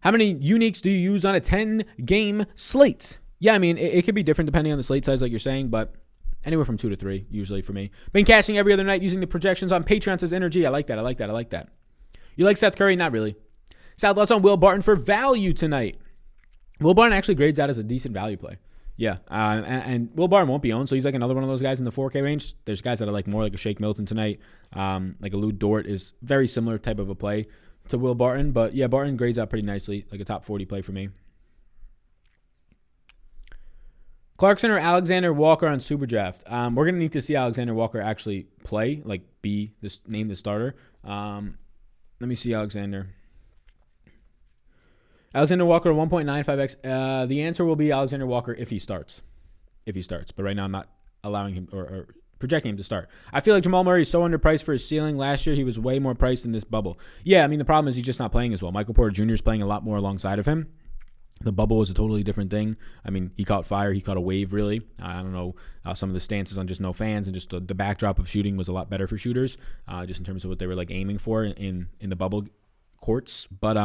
How many uniques do you use on a 10-game slate? Yeah, I mean, it could be different depending on the slate size like you're saying, but anywhere from 2 to 3 usually for me. Been cashing every other night using the projections on Patreon says energy. I like that. You like Seth Curry? Not really. Sal, thoughts on Will Barton for value tonight? Will Barton actually grades out as a decent value play. Yeah, and Will Barton won't be owned, so he's like another one of those guys in the 4K range. There's guys that are like more like a Shake Milton tonight. Like a Lou Dort is very similar type of a play to Will Barton, but yeah, Barton grades out pretty nicely, like a top 40 play for me. Clarkson or Alexander Walker on Super Draft? We're going to need to see Alexander Walker actually play, like name the starter. Let me see Alexander Walker 1.95x. The answer will be Alexander Walker if he starts. But right now I'm not allowing him or projecting him to start. I feel like Jamal Murray is so underpriced for his ceiling. Last year, he was way more priced in this bubble. Yeah, I mean, the problem is he's just not playing as well. Michael Porter Jr. is playing a lot more alongside of him. The bubble was a totally different thing. I mean, he caught fire. He caught a wave, really. I don't know some of the stances on just no fans and just the backdrop of shooting was a lot better for shooters, just in terms of what they were like aiming for in the bubble courts. But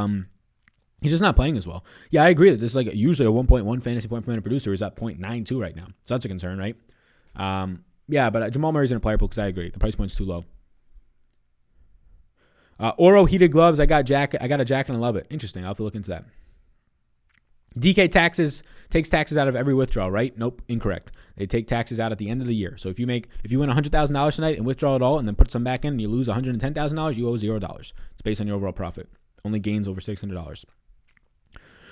he's just not playing as well. Yeah, I agree that this is like usually a 1.1 fantasy point per minute producer is at 0.92 right now. So that's a concern, right? Yeah, but Jamal Murray's in a player pool because I agree. The price point's too low. Oro heated gloves. I got a jacket and I love it. Interesting. I'll have to look into that. DK takes taxes out of every withdrawal, right? Nope, incorrect. They take taxes out at the end of the year. So if you win $100,000 tonight and withdraw it all and then put some back in and you lose $110,000, you owe $0. It's based on your overall profit. Only gains over $600.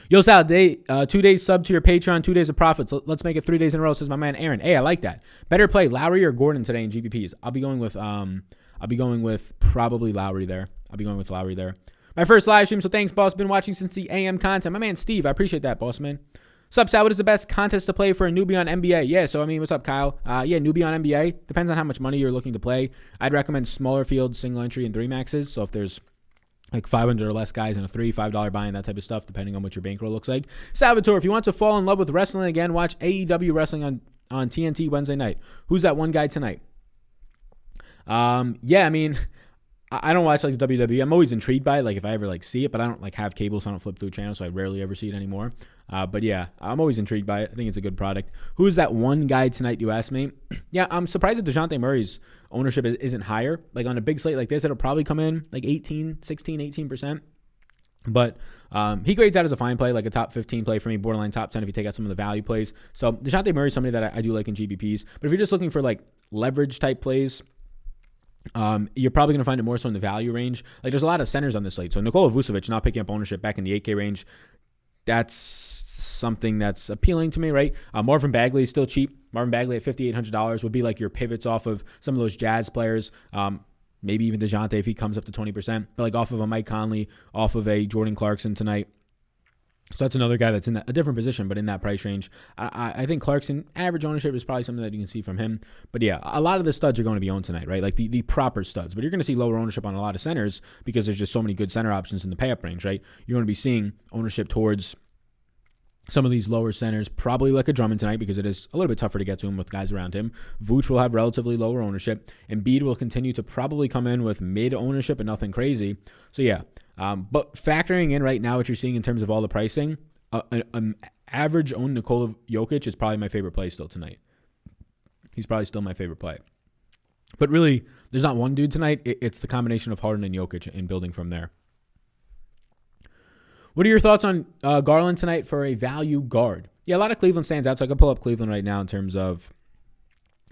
Yo, Sal, 2 days sub to your Patreon, 2 days of profits. Let's make it 3 days in a row, says my man Aaron. Hey, I like that. Better play Lowry or Gordon today in GPPs. I'll be going with probably Lowry there. My first live stream, so thanks, boss. Been watching since the AM content. My man Steve, I appreciate that, boss man. What's up, Sal? What is the best contest to play for a newbie on NBA? Yeah, so I mean, what's up, Kyle? Yeah, newbie on NBA. Depends on how much money you're looking to play. I'd recommend smaller fields, single entry, and 3 maxes. So if there's like 500 or less guys in a $3, $5 buy-in, that type of stuff, depending on what your bankroll looks like. Sal Vetri, if you want to fall in love with wrestling again, watch AEW Wrestling on TNT Wednesday night. Who's that one guy tonight? Yeah, I mean, I don't watch like the WWE. I'm always intrigued by it, like if I ever like see it, but I don't like have cable, so I don't flip through a channel, so I rarely ever see it anymore. But yeah, I'm always intrigued by it. I think it's a good product. Who is that one guy tonight, you asked me? Yeah, I'm surprised that Dashante Murray's ownership isn't higher. Like on a big slate like this, it'll probably come in like 18%. But he grades out as a fine play, like a top 15 play for me, borderline top 10 if you take out some of the value plays. So Dashante Murray is somebody that I do like in GPPs. But if you're just looking for like leverage type plays, you're probably going to find it more so in the value range. Like there's a lot of centers on this slate. So Nikola Vucevic not picking up ownership back in the 8K range. That's something that's appealing to me, right? Marvin Bagley is still cheap. Marvin Bagley at $5,800 would be like your pivots off of some of those Jazz players. Maybe even Dashante if he comes up to 20%, but like off of a Mike Conley, off of a Jordan Clarkson tonight. So that's another guy that's in a different position, but in that price range. I think Clarkson, average ownership is probably something that you can see from him. But yeah, a lot of the studs are going to be owned tonight, right? Like the proper studs. But you're going to see lower ownership on a lot of centers because there's just so many good center options in the pay-up range, right? You're going to be seeing ownership towards some of these lower centers, probably like a Drummond tonight because it is a little bit tougher to get to him with guys around him. Vooch will have relatively lower ownership. Embiid will continue to probably come in with mid ownership and nothing crazy. So yeah, but factoring in right now what you're seeing in terms of all the pricing, an average owned Nikola Jokic is probably my favorite play still tonight. He's probably still my favorite play. But really, there's not one dude tonight. It's the combination of Harden and Jokic and building from there. What are your thoughts on Garland tonight for a value guard? Yeah, a lot of Cleveland stands out, so I can pull up Cleveland right now in terms of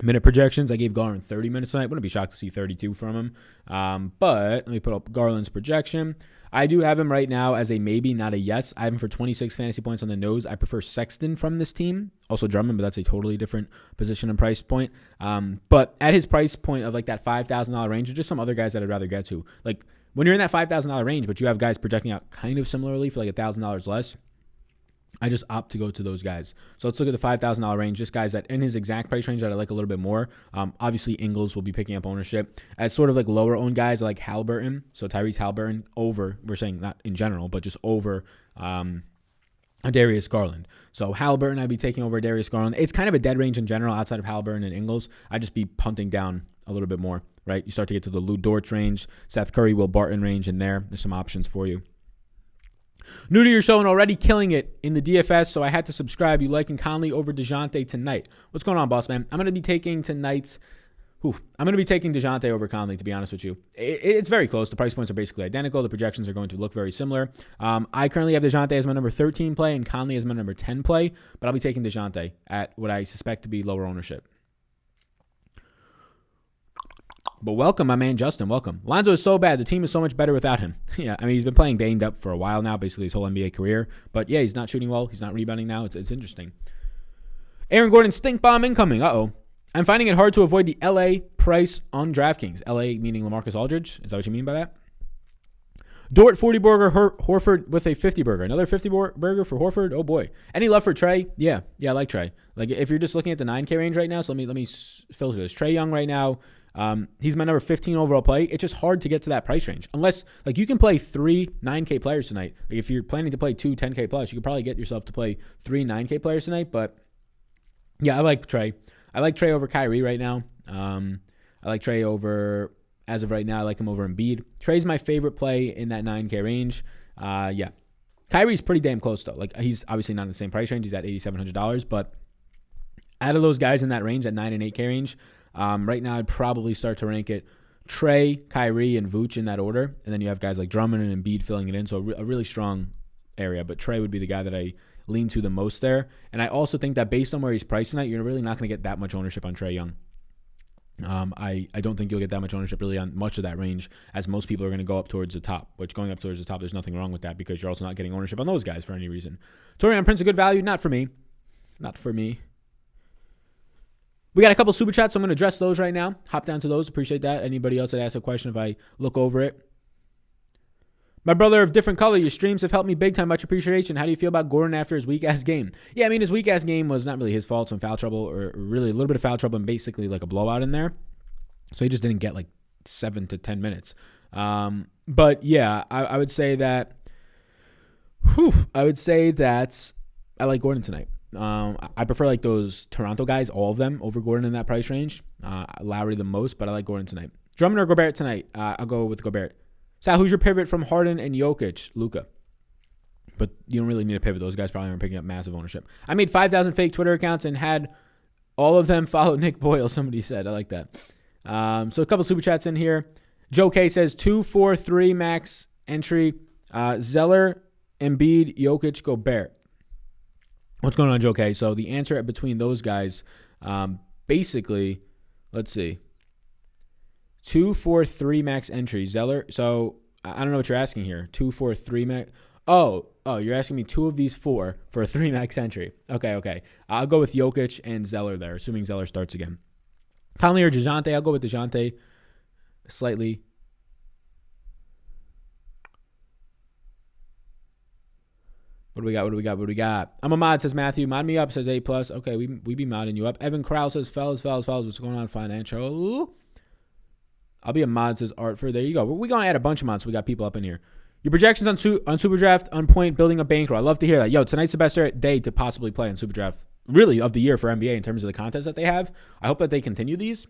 minute projections. I gave Garland 30 minutes tonight. Wouldn't be shocked to see 32 from him. But let me put up Garland's projection. I do have him right now as a maybe, not a yes. I have him for 26 fantasy points on the nose. I prefer Sexton from this team. Also Drummond, but that's a totally different position and price point. But at his price point of like that $5,000 range, there's just some other guys that I'd rather get to. Like when you're in that $5,000 range, but you have guys projecting out kind of similarly for like $1,000 less, I just opt to go to those guys. So let's look at the $5,000 range. Just guys that in his exact price range that I like a little bit more. Obviously, Ingles will be picking up ownership. As sort of like lower owned guys, I like Halliburton. So Tyrese Halliburton over, we're saying not in general, but just over Darius Garland. So Halliburton, I'd be taking over Darius Garland. It's kind of a dead range in general outside of Halliburton and Ingles. I'd just be punting down a little bit more, right? You start to get to the Lou Dort range, Seth Curry, Will Barton range in there. There's some options for you. New to your show and already killing it in the DFS, so I had to subscribe. You liking Conley over Dashante tonight? What's going on, boss man? I'm going to be taking Dashante over Conley, to be honest with you. It's very close. The price points are basically identical. The projections are going to look very similar. I currently have Dashante as my number 13 play and Conley as my number 10 play, but I'll be taking Dashante at what I suspect to be lower ownership. But welcome, my man Justin. Welcome. Lonzo is so bad. The team is so much better without him. Yeah, I mean, he's been playing banged up for a while now, basically his whole NBA career. But yeah, he's not shooting well. He's not rebounding now. It's interesting. Aaron Gordon, stink bomb incoming. Uh-oh. I'm finding it hard to avoid the LA price on DraftKings. LA meaning LaMarcus Aldridge. Is that what you mean by that? Dort 40 burger, Horford with a 50 burger. Another 50 burger for Horford. Oh boy. Any love for Trey? Yeah, I like Trey. Like if you're just looking at the 9K range right now, so let me filter this. Trey Young right now. He's my number 15 overall play. It's just hard to get to that price range. Unless, like, you can play 3 9K players tonight. Like, if you're planning to play 2 10K plus, you could probably get yourself to play 3 9K players tonight. But, yeah, I like Trey. I like Trey over Kyrie right now. I like Trey over, as of right now, I like him over Embiid. Trey's my favorite play in that 9K range. Yeah. Kyrie's pretty damn close, though. Like, he's obviously not in the same price range. He's at $8,700. But out of those guys in that range, that 9 and 8K range, right now, I'd probably start to rank it Trey, Kyrie, and Vooch in that order. And then you have guys like Drummond and Embiid filling it in. So a really strong area. But Trey would be the guy that I lean to the most there. And I also think that based on where he's priced tonight, you're really not going to get that much ownership on Trey Young. I don't think you'll get that much ownership really on much of that range, as most people are going to go up towards the top, which going up towards the top, there's nothing wrong with that because you're also not getting ownership on those guys for any reason. Torian Prince, a good value? Not for me. Not for me. We got a couple super chats, so I'm going to address those right now. Hop down to those. Appreciate that. Anybody else that asks a question, if I look over it. My brother of different color, your streams have helped me big time. Much appreciation. How do you feel about Gordon after his weak-ass game? Yeah, I mean, his weak-ass game was not really his fault. Some foul trouble, or really a little bit of foul trouble, and basically like a blowout in there. So he just didn't get like 7 to 10 minutes. But yeah, I would say that. I like Gordon tonight. I prefer like those Toronto guys, all of them, over Gordon in that price range. Lowry the most, but I like Gordon tonight. Drummond or Gobert tonight? I'll go with Gobert. Sal, who's your pivot from Harden and Jokic? Luka. But you don't really need a pivot. Those guys probably aren't picking up massive ownership. I made 5,000 fake Twitter accounts and had all of them follow Nick Boyle, somebody said. I like that. So a couple super chats in here. Joe K says 2-4-3 max entry. Zeller, Embiid, Jokic, Gobert. What's going on, Joe K? So the answer between those guys, basically, let's see. 2-4-3 max entry. Zeller. So I don't know what you're asking here. 2-4-3 max. Oh, you're asking me 2 of these 4 for a 3 max entry. Okay. I'll go with Jokic and Zeller there, assuming Zeller starts again. Conley or Dashante? I'll go with Dashante slightly. What do we got? I'm a mod, says Matthew. Mod me up, says A+. Okay, we be modding you up. Evan Crowell says, fellas, what's going on financial? I'll be a mod, says Artford. There you go. We're going to add a bunch of mods, so we got people up in here. Your projections on Superdraft, on point, building a bankroll. I love to hear that. Yo, tonight's the best day to possibly play on Superdraft, really, of the year for NBA in terms of the contests that they have. I hope that they continue these.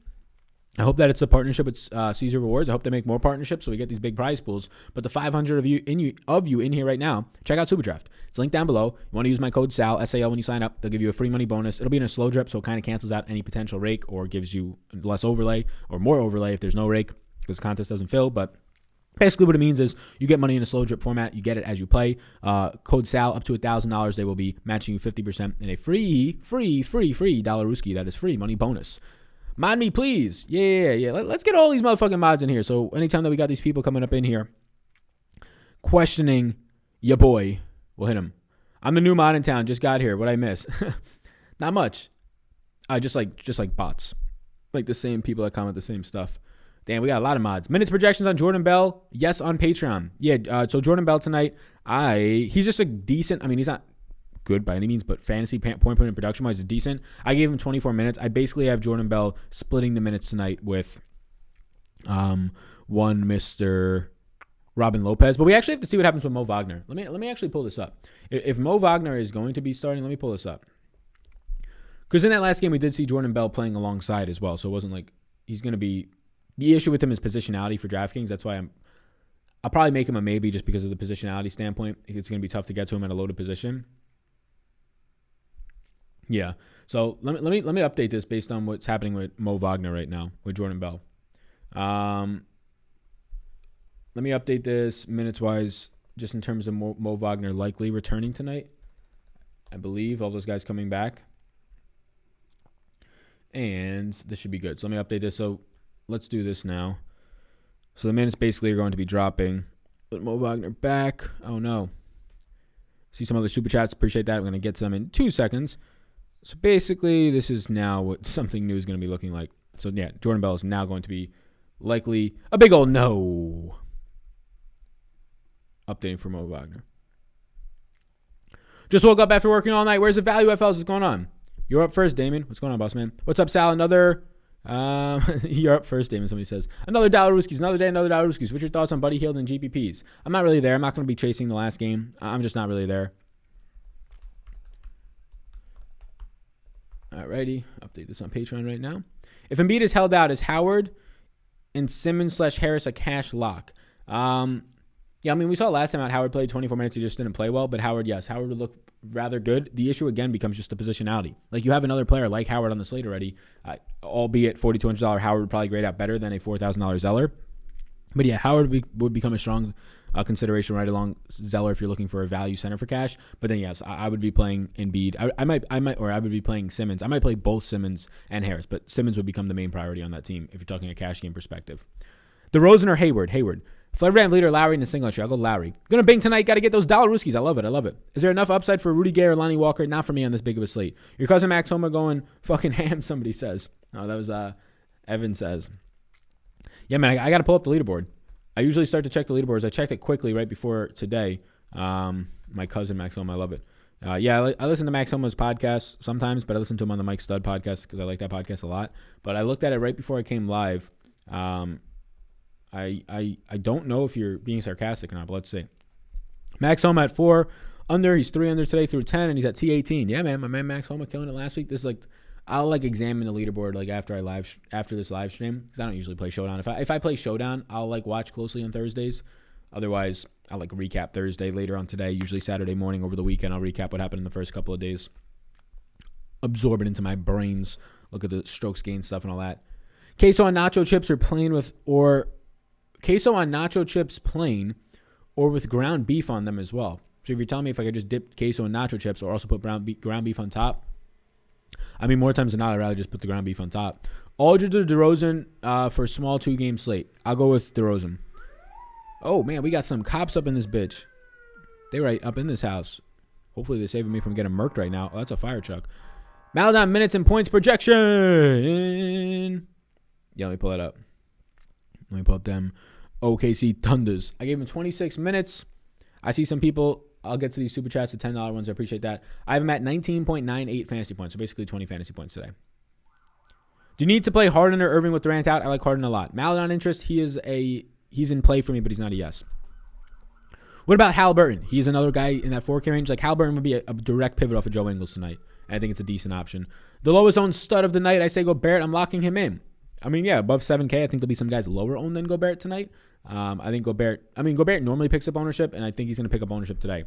I hope that it's a partnership with Caesar Rewards. I hope they make more partnerships so we get these big prize pools. But the 500 of you in here right now, check out Superdraft. It's linked down below. You want to use my code SAL, SAL, when you sign up. They'll give you a free money bonus. It'll be in a slow drip, so it kind of cancels out any potential rake or gives you less overlay or more overlay if there's no rake because the contest doesn't fill. But basically what it means is you get money in a slow drip format. You get it as you play. Code SAL up to $1,000. They will be matching you 50% in a free $1 that is free money bonus. Mod me, please. Yeah. Let's get all these motherfucking mods in here. So anytime that we got these people coming up in here questioning your boy, we'll hit him. I'm the new mod in town. Just got here. What'd I miss? Not much. Just like bots. Like the same people that comment the same stuff. Damn, we got a lot of mods. Minutes projections on Jordan Bell. Yes, on Patreon. Yeah, so Jordan Bell tonight, he's just a decent, he's not good by any means, but fantasy point and production wise is decent. I gave him 24 minutes. I basically have Jordan Bell splitting the minutes tonight with one Mr. Robin Lopez, but we actually have to see what happens with Mo Wagner. Let me actually pull this up. If Mo Wagner is going to be starting, let me pull this up. Because in that last game we did see Jordan Bell playing alongside as well, so it wasn't like he's going to be. The issue with him is positionality for DraftKings. That's why I'll probably make him a maybe just because of the positionality standpoint. It's going to be tough to get to him at a loaded position. Yeah. So let me update this based on what's happening with Mo Wagner right now with Jordan Bell. Let me update this minutes wise, just in terms of Mo Wagner likely returning tonight. I believe all those guys coming back, and this should be good. So let me update this. So let's do this now. So the minutes basically are going to be dropping. Put Mo Wagner back. Oh no. See some other super chats. Appreciate that. I'm going to get to them in 2 seconds. So basically, this is now what something new is going to be looking like. So yeah, Jordan Bell is now going to be likely a big old no. Updating for Mo Wagner. Just woke up after working all night. Where's the value, FLs? What's going on? You're up first, Damon. What's going on, boss man? What's up, Sal? Another. You're up first, Damon. Somebody says another dollar Rooskies. Another day, another dollar Rooskies. What's your thoughts on Buddy Hield and GPPs? I'm not really there. I'm not going to be chasing the last game. I'm just not really there. Alrighty, update this on Patreon right now. If Embiid is held out, is Howard and Simmons/Harris a cash lock? Yeah, we saw last time out Howard played 24 minutes. He just didn't play well. But Howard, yes, Howard would look rather good. The issue, again, becomes just the positionality. Like, you have another player like Howard on the slate already, albeit $4,200 Howard would probably grade out better than a $4,000 Zeller. But, yeah, Howard would become a strong consideration right along Zeller if you're looking for a value center for cash. But then, yes, I would be playing Embiid. I would be playing Simmons. I might play both Simmons and Harris, but Simmons would become the main priority on that team if you're talking a cash game perspective. DeRozan or Hayward? Flavor Van Vliet or Lowry in the single entry? I'll go Lowry. Gonna bing tonight. Got to get those dollar Rooskies. I love it. Is there enough upside for Rudy Gay or Lonnie Walker? Not for me on this big of a slate. Your cousin Max Homa going fucking ham, somebody says. Oh, that was Evan says. Yeah, man, I got to pull up the leaderboard. I usually start to check the leaderboards. I checked it quickly right before today. My cousin Max Homa, I love it. I listen to Max Homa's podcast sometimes, but I listen to him on the Mike Stud podcast because I like that podcast a lot. But I looked at it right before I came live. I don't know if you're being sarcastic or not, but let's see. Max Homa at 4 under. He's 3 under today through 10, and he's at T18. Yeah, man, my man Max Homa killing it last week. This is like, I'll like examine the leaderboard like after this live stream because I don't usually play Showdown. If I play Showdown, I'll like watch closely on Thursdays. Otherwise, I'll like recap Thursday later on today. Usually Saturday morning over the weekend, I'll recap what happened in the first couple of days. Absorb it into my brains. Look at the strokes gained stuff and all that. Queso on nacho chips queso on nacho chips plain or with ground beef on them as well. So if you're telling me if I could just dip queso in nacho chips or also put ground beef on top, I mean, more times than not, I'd rather just put the ground beef on top. Aldridge or DeRozan for a small 2-game slate. I'll go with DeRozan. Oh, man, we got some cops up in this bitch. They right up in this house. Hopefully they're saving me from getting murked right now. Oh, that's a fire truck. Maladon minutes and points projection. Yeah, let me pull that up. Let me pull up them OKC Thunders. I gave him 26 minutes. I see some people. I'll get to these super chats, the $10 ones. I appreciate that. I have him at 19.98 fantasy points, so basically 20 fantasy points today. Do you need to play Harden or Irving with Durant out? I like Harden a lot. Maladon interest, he's in play for me, but he's not a yes. What about Halliburton? He's another guy in that 4K range. Like Halliburton would be a direct pivot off of Joe Ingles tonight. And I think it's a decent option. The lowest owned stud of the night, I say Gobert. I'm locking him in. I mean, yeah, above 7K. I think there'll be some guys lower owned than Gobert tonight. I think Gobert normally picks up ownership, and I think he's going to pick up ownership today.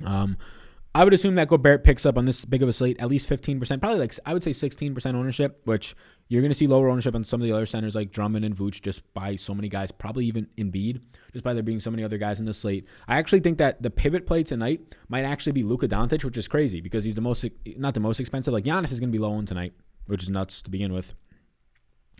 I would assume that Gobert picks up on this big of a slate at least 15%, probably like I would say 16% ownership, which you're going to see lower ownership on some of the other centers like Drummond and Vooch just by so many guys, probably even Embiid, just by there being so many other guys in the slate. I actually think that the pivot play tonight might actually be Luka Doncic, which is crazy because he's not the most expensive. Like Giannis is going to be low owned tonight, which is nuts to begin with.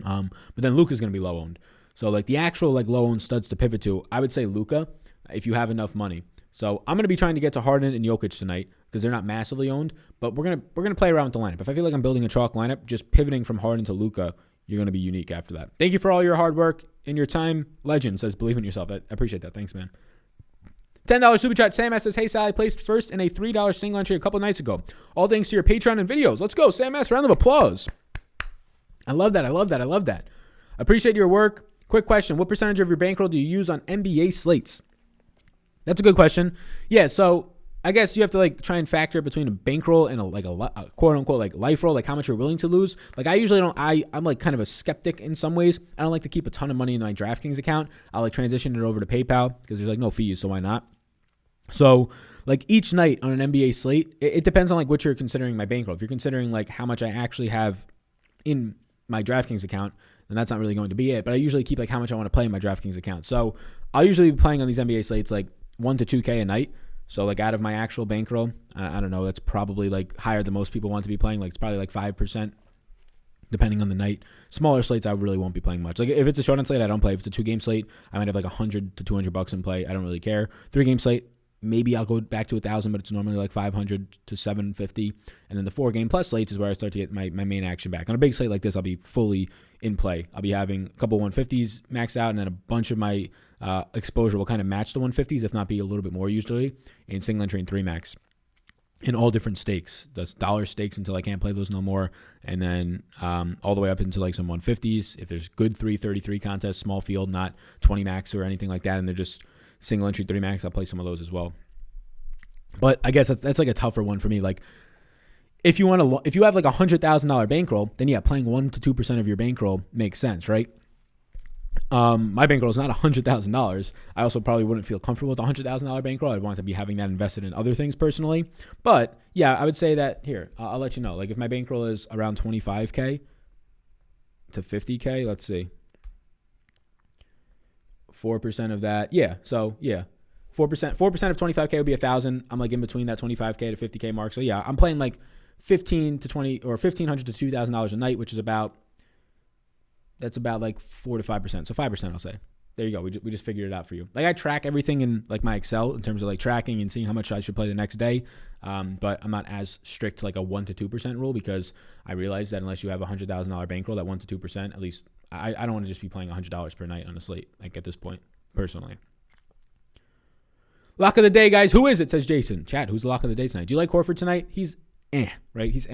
But then Luka's going to be low owned. So like the actual like low owned studs to pivot to, I would say Luka if you have enough money. So I'm going to be trying to get to Harden and Jokic tonight because they're not massively owned, but we're gonna play around with the lineup. If I feel like I'm building a chalk lineup, just pivoting from Harden to Luka, you're going to be unique after that. Thank you for all your hard work and your time. Legend says, believe in yourself. I appreciate that. Thanks, man. $10 super chat. Sam S says, hey, Sal, I placed first in a $3 single entry a couple nights ago. All thanks to your Patreon and videos. Let's go, Sam S. Round of applause. I love that. I love that. I love that. Appreciate your work. Quick question. What percentage of your bankroll do you use on NBA slates? That's a good question. Yeah, so I guess you have to like try and factor between a bankroll and a quote unquote like life roll, like how much you're willing to lose. Like I usually don't. I'm like kind of a skeptic in some ways. I don't like to keep a ton of money in my DraftKings account. I'll like transition it over to PayPal because there's like no fees, so why not? So like each night on an NBA slate, it depends on like what you're considering my bankroll. If you're considering like how much I actually have in my DraftKings account, then that's not really going to be it. But I usually keep like how much I want to play in my DraftKings account. So I'll usually be playing on these NBA slates like 1 to 2K a night. So like out of my actual bankroll, I don't know, that's probably like higher than most people want to be playing. Like it's probably like 5%, depending on the night. Smaller slates, I really won't be playing much. Like if it's a short-on slate, I don't play. If it's a 2-game slate, I might have like $100 to $200 in play. I don't really care. 3-game slate, maybe I'll go back to 1,000, but it's normally like 500 to 750. And then the 4-game plus slates is where I start to get my main action back. On a big slate like this, I'll be fully in play. I'll be having a couple 150s maxed out, and then a bunch of my exposure will kind of match the 150s, if not be a little bit more usually, in single entry and 3 max in all different stakes. That's dollar stakes until I can't play those no more. And then all the way up into like some 150s. If there's good 333 contests, small field, not 20 max or anything like that, and they're just single entry 3 max, I'll play some of those as well. But I guess that's like a tougher one for me. Like if you have like $100,000 bankroll, then yeah, playing 1 to 2% of your bankroll makes sense, right? My bankroll is not $100,000. I also probably wouldn't feel comfortable with $100,000 bankroll. I'd want to be having that invested in other things personally. But yeah, I would say that here, I'll let you know. Like if my bankroll is around 25K to 50K, let's see. 4% of that. Yeah. So yeah, 4% of 25K would be 1,000. I'm like in between that 25K to 50K mark. So yeah, I'm playing like 15 to 20 or $1,500 to $2,000 a night, which is that's about like 4 to 5%. So 5%, I'll say. There you go. We just figured it out for you. Like I track everything in like my Excel in terms of like tracking and seeing how much I should play the next day. But I'm not as strict to like a 1 to 2% rule because I realize that unless you have a $100,000 bankroll, that 1 to 2%, at least I don't want to just be playing $100 per night on a slate like at this point. personally. Lock of the day, guys. Who is it, says Jason. Chad, who's the lock of the day tonight? Do you like Horford tonight? He's right? He's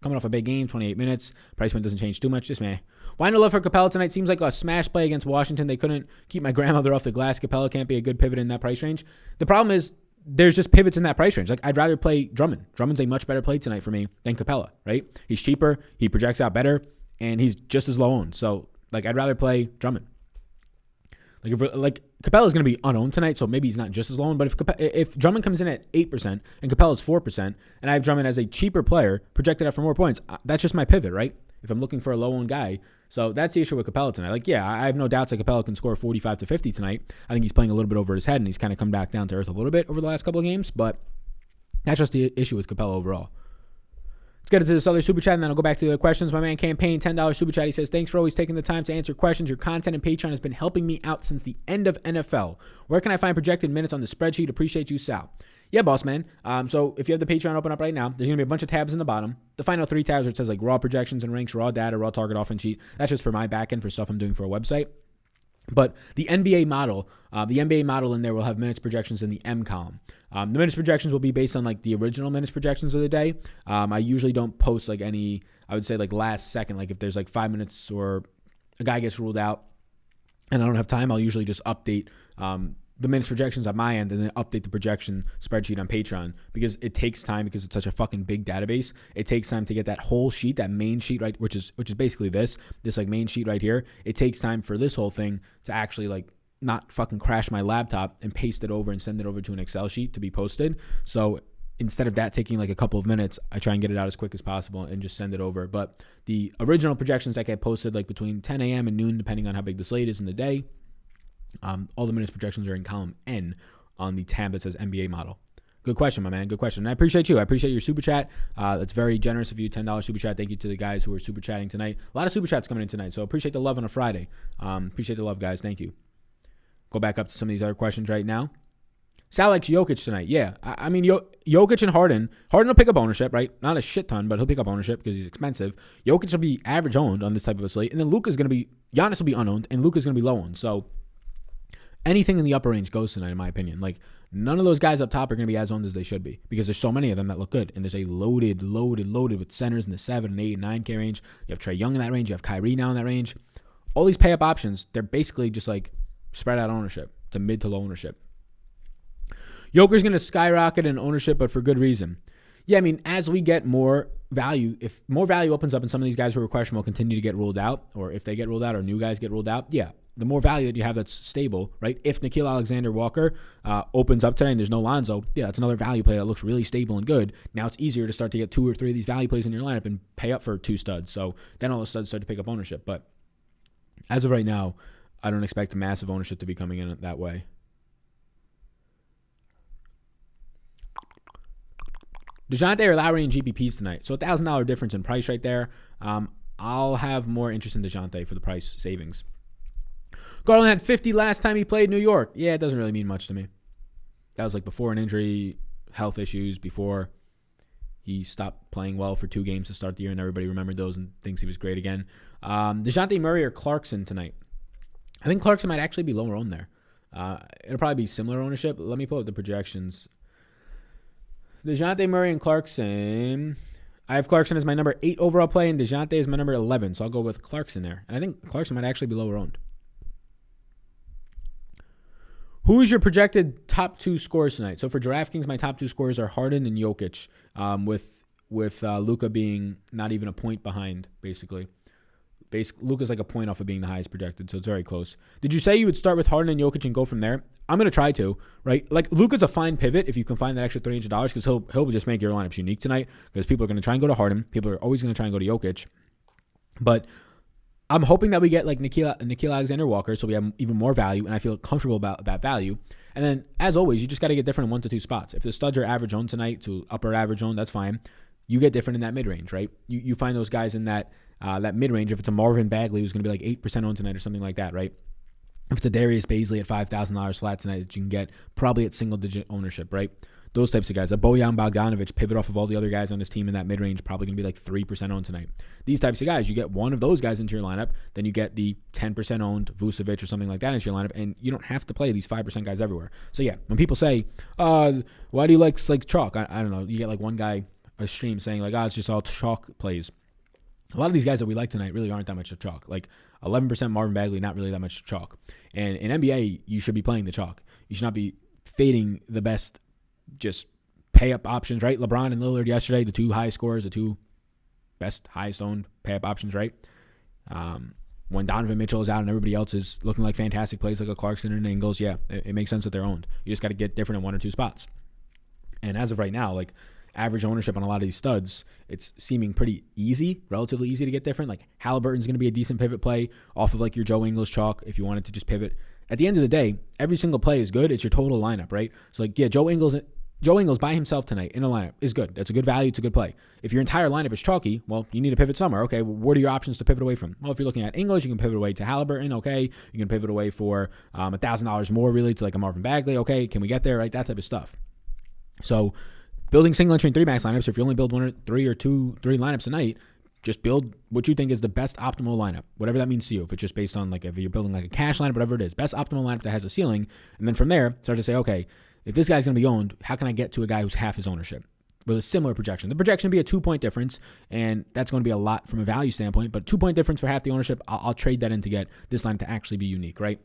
coming off a big game, 28 minutes. Price point doesn't change too much, just meh. Why no love for Capella tonight? Seems like a smash play against Washington. They couldn't keep my grandmother off the glass. Capella can't be a good pivot in that price range. The problem is there's just pivots in that price range. Like, I'd rather play Drummond. Drummond's a much better play tonight for me than Capella, right? He's cheaper. He projects out better, and he's just as low owned. So, like, I'd rather play Drummond. Like, Capella's going to be unowned tonight, so maybe he's not just as low owned. But if Drummond comes in at 8% and Capella's 4%, and I have Drummond as a cheaper player projected out for more points, that's just my pivot, right? If I'm looking for a low owned guy. So that's the issue with Capella tonight. Like, yeah, I have no doubts that Capella can score 45 to 50 tonight. I think he's playing a little bit over his head, and he's kind of come back down to earth a little bit over the last couple of games. But that's just the issue with Capella overall. Let's get into this other super chat, and then I'll go back to the other questions. My man Campaign, $10 super chat. He says, thanks for always taking the time to answer questions. Your content and Patreon has been helping me out since the end of NFL. Where can I find projected minutes on the spreadsheet? Appreciate you, Sal. Yeah, boss man. So if you have the Patreon open up right now, there's going to be a bunch of tabs in the bottom. The final 3 tabs where it says like raw projections and ranks, raw data, raw target offense sheet. That's just for my backend for stuff I'm doing for a website. But the NBA model in there will have minutes projections in the M column. The minutes projections will be based on like the original minutes projections of the day. I usually don't post like any, I would say like last second, like if there's like 5 minutes or a guy gets ruled out and I don't have time, I'll usually just update the minutes projections on my end and then update the projection spreadsheet on Patreon, because it takes time, because it's such a fucking big database. It takes time to get that whole sheet, that main sheet, right, which is basically this like main sheet right here. It takes time for this whole thing to actually like not fucking crash my laptop and paste it over and send it over to an Excel sheet to be posted. So instead of that taking like a couple of minutes, I try and get it out as quick as possible and just send it over. But the original projections that get posted like between 10 a.m. and noon, depending on how big the slate is in the day, all the minutes projections are in column N on the tab that says NBA model. Good question, my man. Good question. And I appreciate you. I appreciate your super chat. That's very generous of you. $10 super chat. Thank you to the guys who are super chatting tonight. A lot of super chats coming in tonight, so appreciate the love on a Friday. Appreciate the love, guys. Thank you. Go back up to some of these other questions right now. Sal likes Jokic tonight. Yeah. I mean, Jokic and Harden. Harden will pick up ownership, right? Not a shit ton, but he'll pick up ownership because he's expensive. Jokic will be average owned on this type of a slate. And then Giannis will be unowned, and Luka's going to be low owned. So anything in the upper range goes tonight, in my opinion. Like, none of those guys up top are going to be as owned as they should be, because there's so many of them that look good. And there's a loaded with centers in the 7 and 8 and 9K range. You have Trae Young in that range. You have Kyrie now in that range. All these pay-up options, they're basically just like spread out ownership to mid to low ownership. Joker's going to skyrocket in ownership, but for good reason. Yeah, I mean, as we get more value, if more value opens up and some of these guys who are questionable continue to get ruled out, or if they get ruled out or new guys get ruled out, yeah, the more value that you have that's stable, right? If Nickeil Alexander-Walker opens up today and there's no Lonzo, yeah, that's another value play that looks really stable and good. Now it's easier to start to get 2 or 3 of these value plays in your lineup and pay up for 2 studs. So then all the studs start to pick up ownership. But as of right now, I don't expect massive ownership to be coming in that way. Dashante or Lowry and GPPs tonight. So $1,000 difference in price right there. I'll have more interest in Dashante for the price savings. Garland had 50 last time he played New York. Yeah, it doesn't really mean much to me. That was like before an injury, health issues, before he stopped playing well for 2 games to start the year, and everybody remembered those and thinks he was great again. Dashante Murray or Clarkson tonight. I think Clarkson might actually be lower owned there. It'll probably be similar ownership. Let me pull up the projections. Dashante Murray and Clarkson. I have Clarkson as my number 8 overall play, and Dashante is my number 11, so I'll go with Clarkson there. And I think Clarkson might actually be lower owned. Who is your projected top 2 scorers tonight? So for DraftKings, my top 2 scorers are Harden and Jokic, with Luka being not even a point behind, basically. Luka's like a point off of being the highest projected, so it's very close. Did you say you would start with Harden and Jokic and go from there? I'm going to try to, right? Like, Luka's a fine pivot if you can find that extra $300, because he'll just make your lineups unique tonight, because people are going to try and go to Harden. People are always going to try and go to Jokic. But I'm hoping that we get like Nickeil Alexander-Walker, so we have even more value, and I feel comfortable about that value. And then, as always, you just got to get different in 1 to 2 spots. If the studs are average owned tonight to upper average owned, that's fine. You get different in that mid-range, right? You find those guys in that mid-range. If it's a Marvin Bagley who's going to be like 8% owned tonight or something like that, right? If it's a Darius Baisley at $5,000 flat tonight that you can get probably at single-digit ownership, right? those types of guys. A Bojan Bogdanovic pivot off of all the other guys on his team in that mid-range, probably going to be like 3% owned tonight. These types of guys, you get one of those guys into your lineup, then you get the 10% owned Vucevic or something like that into your lineup, and you don't have to play these 5% guys everywhere. So yeah, when people say, why do you like chalk? I don't know. You get like one guy a stream saying like, it's just all chalk plays. A lot of these guys that we like tonight really aren't that much of chalk. Like 11% Marvin Bagley, not really that much chalk. And in NBA, you should be playing the chalk. You should not be fading the best just pay up options, right? LeBron and Lillard yesterday, the two highest scorers, the two best, highest owned pay up options, right? When Donovan Mitchell is out and everybody else is looking like fantastic plays like a Clarkson and Ingles, yeah, it makes sense that they're owned. You just got to get different in one or two spots. And as of right now, like average ownership on a lot of these studs, it's seeming pretty easy, relatively easy to get different. Like Halliburton's going to be a decent pivot play off of like your Joe Ingles chalk if you wanted to just pivot. At the end of the day, every single play is good. It's your total lineup, right? So like, yeah, Joe Ingles by himself tonight in a lineup is good. That's a good value. It's a good play. If your entire lineup is chalky, well, you need to pivot somewhere. Okay, well, what are your options to pivot away from? Well, if you're looking at Ingles, you can pivot away to Halliburton. Okay, you can pivot away for $1,000 more really to like a Marvin Bagley. Okay, can we get there? Right, that type of stuff. So building single entry and 3 max lineups, if you only build 1 or 3 or 2, 3 lineups a night, just build what you think is the best optimal lineup, whatever that means to you. If it's just based on like if you're building like a cash lineup, whatever it is, best optimal lineup that has a ceiling. And then from there, start to say, okay, if this guy's going to be owned, how can I get to a guy who's half his ownership with a similar projection? The projection would be a 2-point difference, and that's going to be a lot from a value standpoint, but 2-point difference for half the ownership, I'll trade that in to get this lineup to actually be unique, right?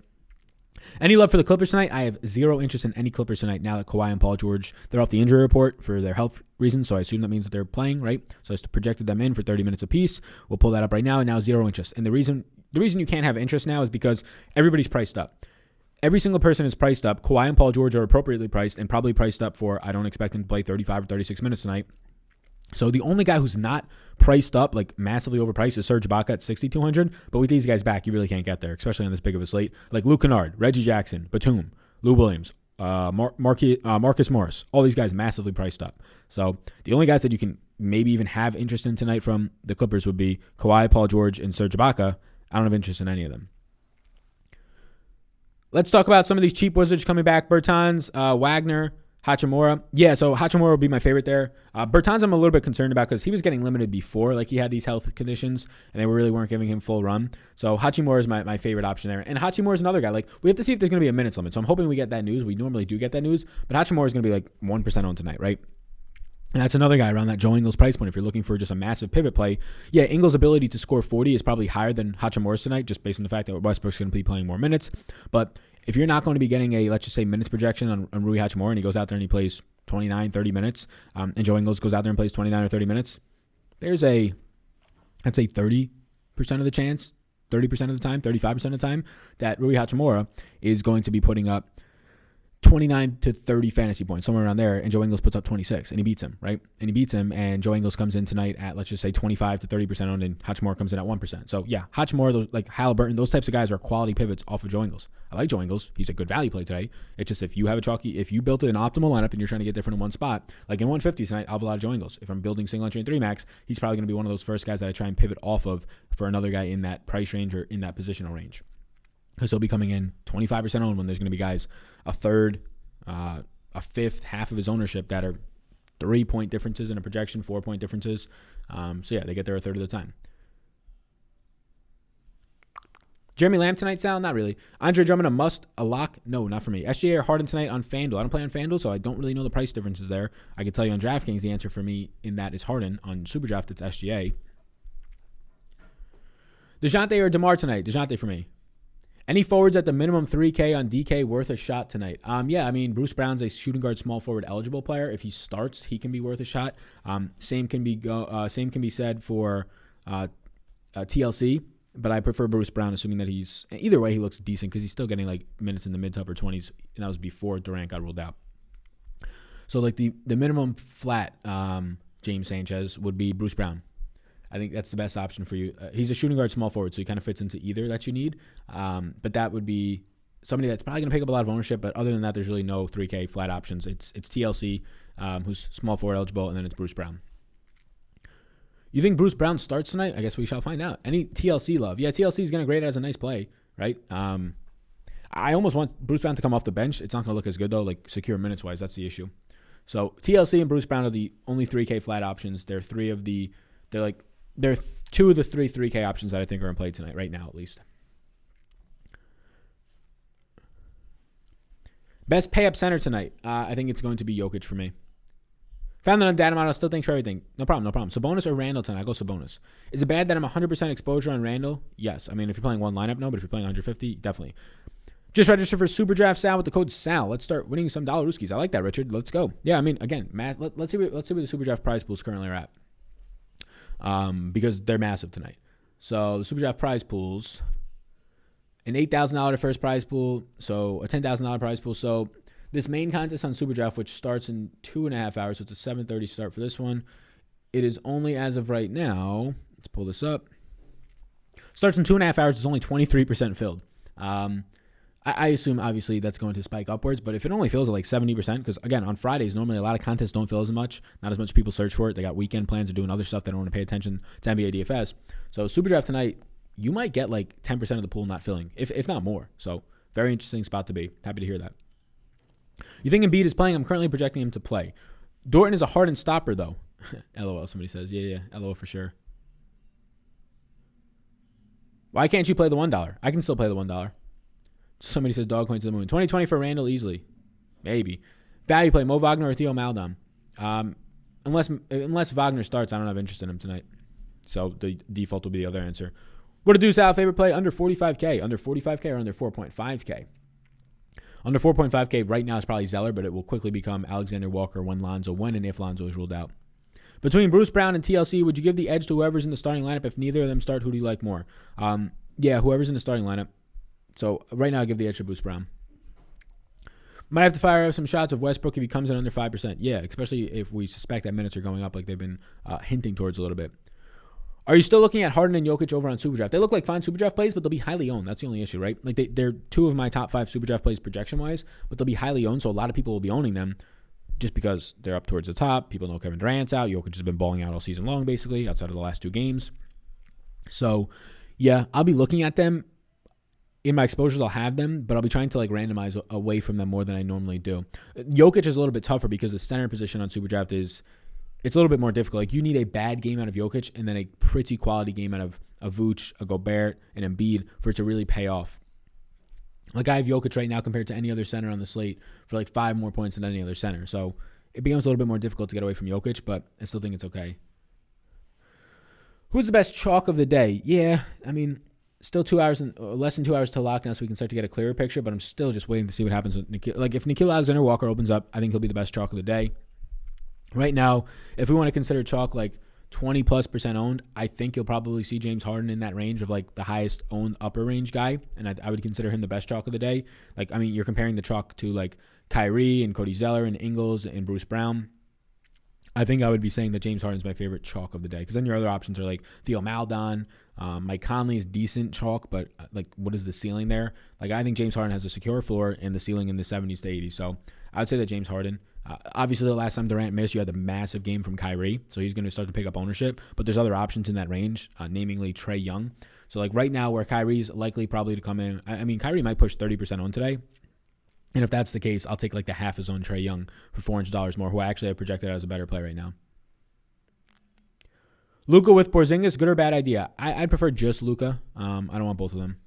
Any love for the Clippers tonight? I have zero interest in any Clippers tonight now that Kawhi and Paul George, they're off the injury report for their health reasons, so I assume that means that they're playing, right? So I just projected them in for 30 minutes apiece. We'll pull that up right now, and now zero interest. And the reason you can't have interest now is because everybody's priced up. Every single person is priced up. Kawhi and Paul George are appropriately priced and probably priced up for, I don't expect them to play 35 or 36 minutes tonight. So the only guy who's not priced up, like massively overpriced, is Serge Ibaka at 6,200. But with these guys back, you really can't get there, especially on this big of a slate. Like Luke Kennard, Reggie Jackson, Batum, Lou Williams, Marcus Morris, all these guys massively priced up. So the only guys that you can maybe even have interest in tonight from the Clippers would be Kawhi, Paul George, and Serge Ibaka. I don't have interest in any of them. Let's talk about some of these cheap wizards coming back. Bertans, Wagner, Hachimura. Yeah, so Hachimura would be my favorite there. Bertans I'm a little bit concerned about because he was getting limited before. Like he had these health conditions and they really weren't giving him full run. So Hachimura is my favorite option there. And Hachimura is another guy. Like we have to see if there's going to be a minutes limit. So I'm hoping we get that news. We normally do get that news. But Hachimura is going to be like 1% on tonight, right? And that's another guy around that Joe Ingles price point. If you're looking for just a massive pivot play, yeah, Ingles' ability to score 40 is probably higher than Hachimura's tonight, just based on the fact that Westbrook's going to be playing more minutes. But if you're not going to be getting a, let's just say, minutes projection on Rui Hachimura, and he goes out there and he plays 29, 30 minutes, and Joe Ingles goes out there and plays 29 or 30 minutes, there's I'd say 30% of the chance, 30% of the time, 35% of the time, that Rui Hachimura is going to be putting up 29 to 30 fantasy points, somewhere around there, and Joe Ingles puts up 26, and he beats him, right? And he beats him, and Joe Ingles comes in tonight at, let's just say, 25 to 30% owned, and Hachimura comes in at 1%. So, yeah, Hachimura, like Halliburton, those types of guys are quality pivots off of Joe Ingles. I like Joe Ingles. He's a good value play today. It's just if you have if you built an optimal lineup and you're trying to get different in one spot, like in 150 tonight, I'll have a lot of Joe Ingles. If I'm building single entry and 3 max, he's probably going to be one of those first guys that I try and pivot off of for another guy in that price range or in that positional range. Because he'll be coming in 25% owned when there's going to be guys a third, a fifth, half of his ownership that are 3-point differences in a projection, 4-point differences. So yeah, they get there a third of the time. Jeremy Lamb tonight, Sal? Not really. Andre Drummond, a lock? No, not for me. SGA or Harden tonight on FanDuel. I don't play on FanDuel, so I don't really know the price differences there. I can tell you on DraftKings, the answer for me in that is Harden. On SuperDraft, it's SGA. Dashante or DeMar tonight? Dashante for me. Any forwards at the minimum 3K on DK worth a shot tonight? Yeah, I mean, Bruce Brown's a shooting guard small forward eligible player. If he starts, he can be worth a shot. Same can be said for TLC, but I prefer Bruce Brown, assuming that either way he looks decent because he's still getting like minutes in the mid to upper 20s, and that was before Durant got ruled out. So like the minimum flat James Sanchez would be Bruce Brown. I think that's the best option for you. He's a shooting guard small forward, so he kind of fits into either that you need. But that would be somebody that's probably going to pick up a lot of ownership. But other than that, there's really no 3K flat options. It's TLC, who's small forward eligible, and then it's Bruce Brown. You think Bruce Brown starts tonight? I guess we shall find out. Any TLC love? Yeah, TLC is going to grade it as a nice play, right? I almost want Bruce Brown to come off the bench. It's not going to look as good, though, like secure minutes-wise. That's the issue. So TLC and Bruce Brown are the only 3K flat options. They're two of the three 3K options that I think are in play tonight, right now at least. Best pay-up center tonight. I think it's going to be Jokic for me. Found that on data model. Still thanks for everything. No problem. Sabonis or Randall tonight? I go Sabonis. Is it bad that I'm 100% exposure on Randall? Yes. I mean, if you're playing one lineup, no. But if you're playing 150, definitely. Just register for Super Draft Sal with the code SAL. Let's start winning some dollar rooskies. I like that, Richard. Let's go. Yeah, I mean, again, let's see where the Super Draft prize pools currently are at. Because they're massive tonight. So the Super Draft prize pools, an $8,000 first prize pool, so a $10,000 prize pool. So this main contest on Super Draft, which starts in 2.5 hours, so it's a 7:30 start for this one. It is only as of right now. Let's pull this up. Starts in 2.5 hours. It's only 23% filled. I assume, obviously, that's going to spike upwards. But if it only fills at like 70%, because, again, on Fridays, normally a lot of contests don't fill as much. Not as much people search for it. They got weekend plans or doing other stuff. They don't want to pay attention to NBA DFS. So Super Draft tonight, you might get like 10% of the pool not filling, if not more. So very interesting spot to be. Happy to hear that. You think Embiid is playing? I'm currently projecting him to play. Dorton is a hardened stopper, though. LOL, somebody says. Yeah, LOL for sure. Why can't you play the $1? I can still play the $1. Somebody says dog point to the moon. 2020 for Randall easily. Maybe. Value play, Mo Wagner or Theo Maldon. Unless Wagner starts, I don't have interest in him tonight. So the default will be the other answer. What to do, Sal? Favorite play? Under 45K. Under 45K or under 4.5K? Under 4.5K right now is probably Zeller, but it will quickly become Alexander Walker when and if Lonzo is ruled out. Between Bruce Brown and TLC, would you give the edge to whoever's in the starting lineup? If neither of them start, who do you like more? Yeah, whoever's in the starting lineup. So right now, I give the edge to Bruce Brown. Might have to fire up some shots of Westbrook if he comes in under 5%. Yeah, especially if we suspect that minutes are going up like they've been hinting towards a little bit. Are you still looking at Harden and Jokic over on Super Draft? They look like fine Super Draft plays, but they'll be highly owned. That's the only issue, right? Like they're two of my top 5 Super Draft plays projection-wise, but they'll be highly owned, so a lot of people will be owning them just because they're up towards the top. People know Kevin Durant's out. Jokic has been balling out all season long, basically, outside of the last 2 games. So, yeah, I'll be looking at them. In my exposures, I'll have them, but I'll be trying to like randomize away from them more than I normally do. Jokic is a little bit tougher because the center position on Super Draft it's a little bit more difficult. Like you need a bad game out of Jokic and then a pretty quality game out of a Vooch, a Gobert, and Embiid for it to really pay off. Like I have Jokic right now compared to any other center on the slate for like 5 more points than any other center. So it becomes a little bit more difficult to get away from Jokic, but I still think it's okay. Who's the best chalk of the day? Yeah, I mean, still 2 hours and less than 2 hours to lock now, so we can start to get a clearer picture. But I'm still just waiting to see what happens with Nikhil. Like if Nikhil Alexander-Walker opens up, I think he'll be the best chalk of the day. Right now, if we want to consider chalk like 20+% owned, I think you'll probably see James Harden in that range of like the highest owned upper range guy, and I would consider him the best chalk of the day. Like I mean, you're comparing the chalk to like Kyrie and Cody Zeller and Ingles and Bruce Brown. I think I would be saying that James Harden's my favorite chalk of the day, because then your other options are like Theo Maldon, Mike Conley is decent chalk, but like what is the ceiling there? Like I think James Harden has a secure floor and the ceiling in the 70s to 80s. So I would say that James Harden. Obviously, the last time Durant missed, you had the massive game from Kyrie, so he's going to start to pick up ownership. But there's other options in that range, namely Trae Young. So like right now, where Kyrie's likely probably to come in, I mean Kyrie might push 30% on today. And if that's the case, I'll take like the half his own Trae Young for $400 more, who I actually have projected as a better play right now. Luka with Porzingis, good or bad idea? I'd prefer just Luka. I don't want both of them.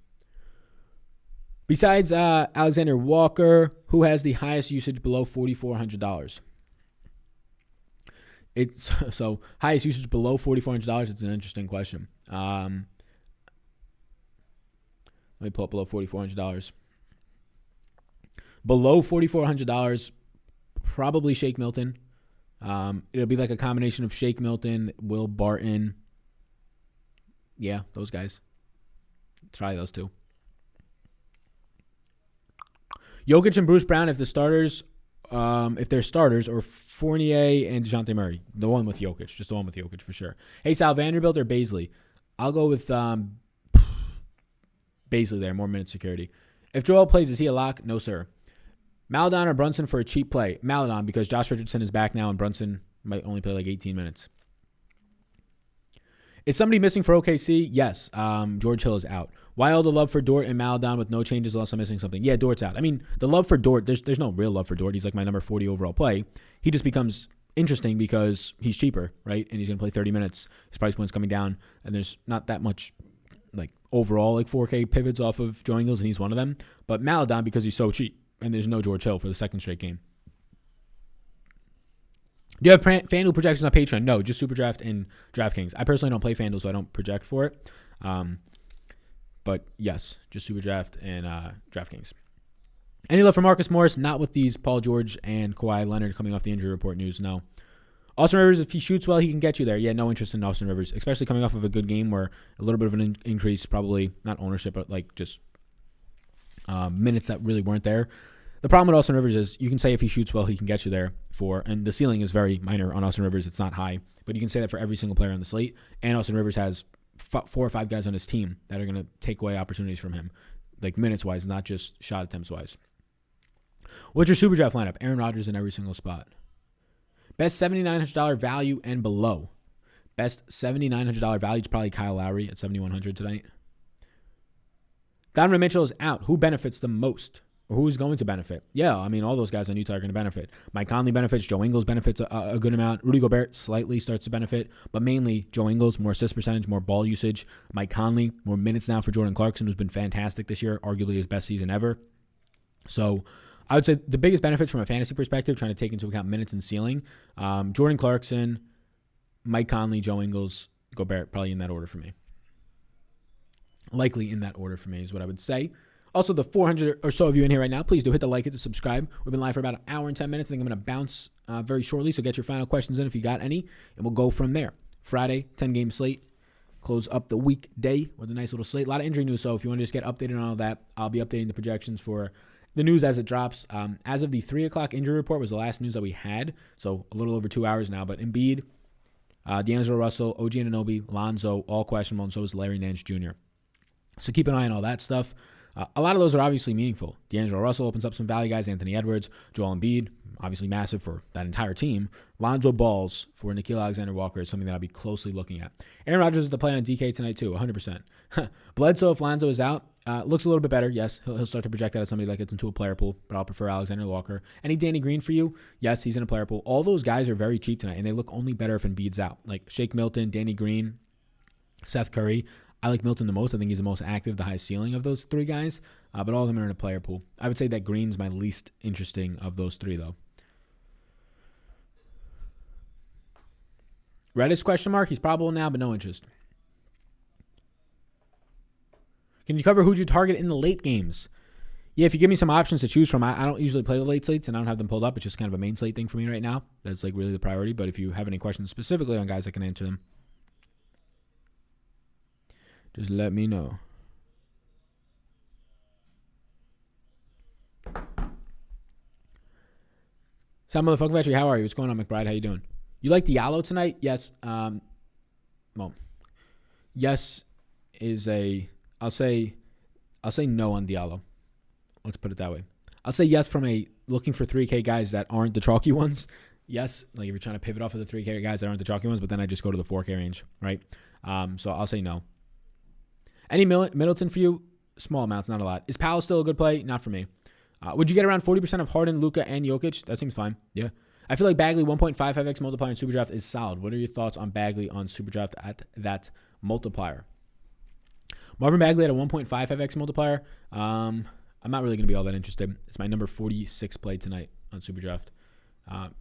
Besides Alexander Walker, who has the highest usage below $4,400? It's so highest usage below $4,400. It's an interesting question. Let me pull up below $4,400. Below $4,400, probably Shake Milton. It'll be like a combination of Shake Milton, Will Barton. Yeah, those guys. Try those two. Jokic and Bruce Brown, if they're starters, or Fournier and Dashante Murray. The one with Jokic. Just the one with Jokic for sure. Hey, Sal, Vanderbilt or Baisley? I'll go with Baisley there, more minute security. If Joel plays, is he a lock? No, sir. Maldon or Brunson for a cheap play? Maldon, because Josh Richardson is back now and Brunson might only play like 18 minutes. Is somebody missing for OKC? Yes. George Hill is out. Why all the love for Dort and Maladon with no changes unless I'm missing something? Yeah, Dort's out. I mean, the love for Dort, there's no real love for Dort. He's like my number 40 overall play. He just becomes interesting because he's cheaper, right? And he's going to play 30 minutes. His price point's coming down, and there's not that much like overall like 4K pivots off of Joe Ingles, and he's one of them. But Maladon, because he's so cheap, and there's no George Hill for the second straight game. Do you have FanDuel projections on Patreon? No, just SuperDraft and DraftKings. I personally don't play FanDuel, so I don't project for it. But yes, just SuperDraft and DraftKings. Any love for Marcus Morris? Not with these Paul George and Kawhi Leonard coming off the injury report news, no. Austin Rivers, if he shoots well, he can get you there. Yeah, no interest in Austin Rivers, especially coming off of a good game where a little bit of an increase, probably not ownership, but like just minutes that really weren't there. The problem with Austin Rivers is you can say if he shoots well, he can get you there and the ceiling is very minor on Austin Rivers. It's not high, but you can say that for every single player on the slate. And Austin Rivers has 4 or 5 guys on his team that are going to take away opportunities from him, like minutes-wise, not just shot attempts-wise. What's your super draft lineup? Aaron Rodgers in every single spot. Best $7,900 value and below. Best $7,900 value is probably Kyle Lowry at $7,100 tonight. Donovan Mitchell is out. Who benefits the most? Or who's going to benefit? Yeah, I mean, all those guys on Utah are going to benefit. Mike Conley benefits. Joe Ingles benefits a good amount. Rudy Gobert slightly starts to benefit, but mainly Joe Ingles, more assist percentage, more ball usage. Mike Conley, more minutes now for Jordan Clarkson, who's been fantastic this year, arguably his best season ever. So I would say the biggest benefits from a fantasy perspective, trying to take into account minutes and ceiling, Jordan Clarkson, Mike Conley, Joe Ingles, Gobert, probably in that order for me. Likely in that order for me is what I would say. Also, the 400 or so of you in here right now, please do hit the like, hit the subscribe. We've been live for about an hour and 10 minutes. I think I'm going to bounce very shortly, so get your final questions in if you got any, and we'll go from there. Friday, 10-game slate. Close up the weekday with a nice little slate. A lot of injury news, so if you want to just get updated on all that, I'll be updating the projections for the news as it drops. As of the 3 o'clock injury report was the last news that we had, so a little over 2 hours now, but Embiid, D'Angelo Russell, OG Anunoby, Lonzo, all questionable, and so is Larry Nance Jr. So keep an eye on all that stuff. A lot of those are obviously meaningful. D'Angelo Russell opens up some value guys. Anthony Edwards, Joel Embiid, obviously massive for that entire team. Lonzo Balls for Nickeil Alexander-Walker is something that I'll be closely looking at. Aaron Rodgers is the play on DK tonight too, 100%. Bledsoe, if Lonzo is out, looks a little bit better. Yes, he'll start to project that as somebody that gets into a player pool, but I'll prefer Alexander-Walker. Any Danny Green for you? Yes, he's in a player pool. All those guys are very cheap tonight, and they look only better if Embiid's out. Like Shake Milton, Danny Green, Seth Curry. I like Milton the most. I think he's the most active, the highest ceiling of those 3 guys. But all of them are in a player pool. I would say that Green's my least interesting of those 3, though. Reddish question mark. He's probable now, but no interest. Can you cover who'd you target in the late games? Yeah, if you give me some options to choose from, I don't usually play the late slates, and I don't have them pulled up. It's just kind of a main slate thing for me right now. That's like really the priority. But if you have any questions specifically on guys, I can answer them. Just let me know. Sal Motherfucker Vetri, how are you? What's going on, McBride? How you doing? You like Diallo tonight? Yes. Well, yes is a. I'll say no on Diallo. Let's put it that way. I'll say yes from a looking for 3K guys that aren't the chalky ones. Yes, like if you're trying to pivot off of the 3K guys that aren't the chalky ones, but then I just go to the 4K range, right? So I'll say no. Any Middleton for you? Small amounts, not a lot. Is Powell still a good play? Not for me. Would you get around 40% of Harden, Luka, and Jokic? That seems fine. Yeah. I feel like Bagley 1.55x multiplier in Superdraft is solid. What are your thoughts on Bagley on Superdraft at that multiplier? Marvin Bagley at a 1.55x multiplier. I'm not really going to be all that interested. It's my number 46 play tonight on Superdraft.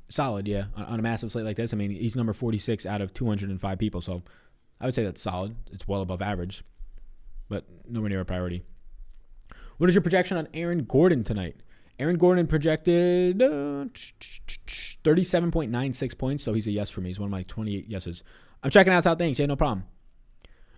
Solid, yeah. On a massive slate like this, I mean, he's number 46 out of 205 people, so I would say that's solid. It's well above average, but nowhere near a priority. What is your projection on Aaron Gordon tonight? Aaron Gordon projected 37.96 points, so he's a yes for me. He's one of my 28 yeses. I'm checking out South. Thanks. Yeah, no problem.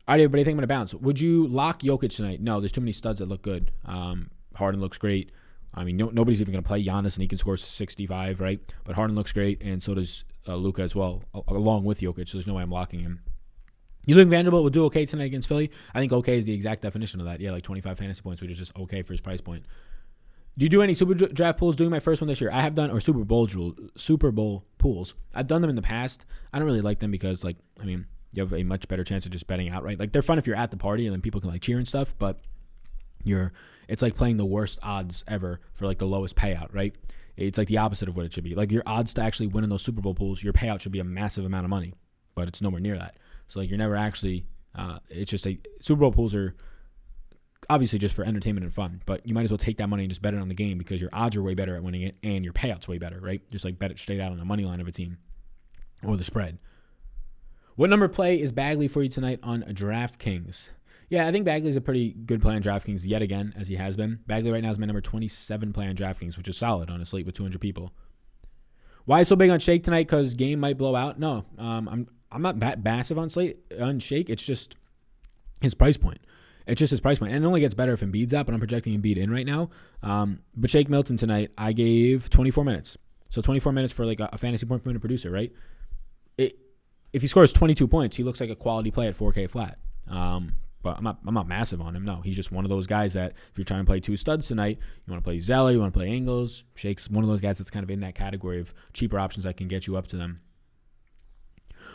All right, everybody, I think I'm going to bounce. Would you lock Jokic tonight? No, there's too many studs that look good. Harden looks great. I mean, nobody's even going to play Giannis, and he can score 65, right? But Harden looks great, and so does Luka as well, along with Jokic, so there's no way I'm locking him. You think Vanderbilt will do okay tonight against Philly? I think okay is the exact definition of that. Yeah, like 25 fantasy points, which is just okay for his price point. Do you do any super draft pools? Doing my first one this year. I have done, or Super Bowl pools. I've done them in the past. I don't really like them because, like, I mean, You have a much better chance of just betting outright. Like, they're fun if you're at the party and then people can like cheer and stuff, but it's like playing the worst odds ever for like the lowest payout, right? It's like the opposite of what it should be. Like, your odds to actually win in those Super Bowl pools, your payout should be a massive amount of money, but it's nowhere near that. So like, you're never actually, it's just like Super Bowl pools are obviously just for entertainment and fun, but you might as well take that money and just bet it on the game because your odds are way better at winning it and your payout's way better, right? Just like bet it straight out on the money line of a team or the spread. What number play is Bagley for you tonight on DraftKings? Yeah, I think Bagley's a pretty good play on DraftKings yet again, as he has been. Bagley right now is my number 27 play on DraftKings, which is solid on a slate with 200 people. Why so big on Shake tonight? Because game might blow out? No, I'm not that massive on Shake. It's just his price point. It's just his price point. And it only gets better if Embiid's out, but I'm projecting Embiid in right now. But Shake Milton tonight, I gave 24 minutes. So 24 minutes for like a fantasy point per minute producer, right? If he scores 22 points, he looks like a quality play at 4K flat. But I'm not massive on him. No, he's just one of those guys that if you're trying to play two studs tonight, you want to play Zeller, you want to play Ingles. Shake's one of those guys that's kind of in that category of cheaper options that can get you up to them.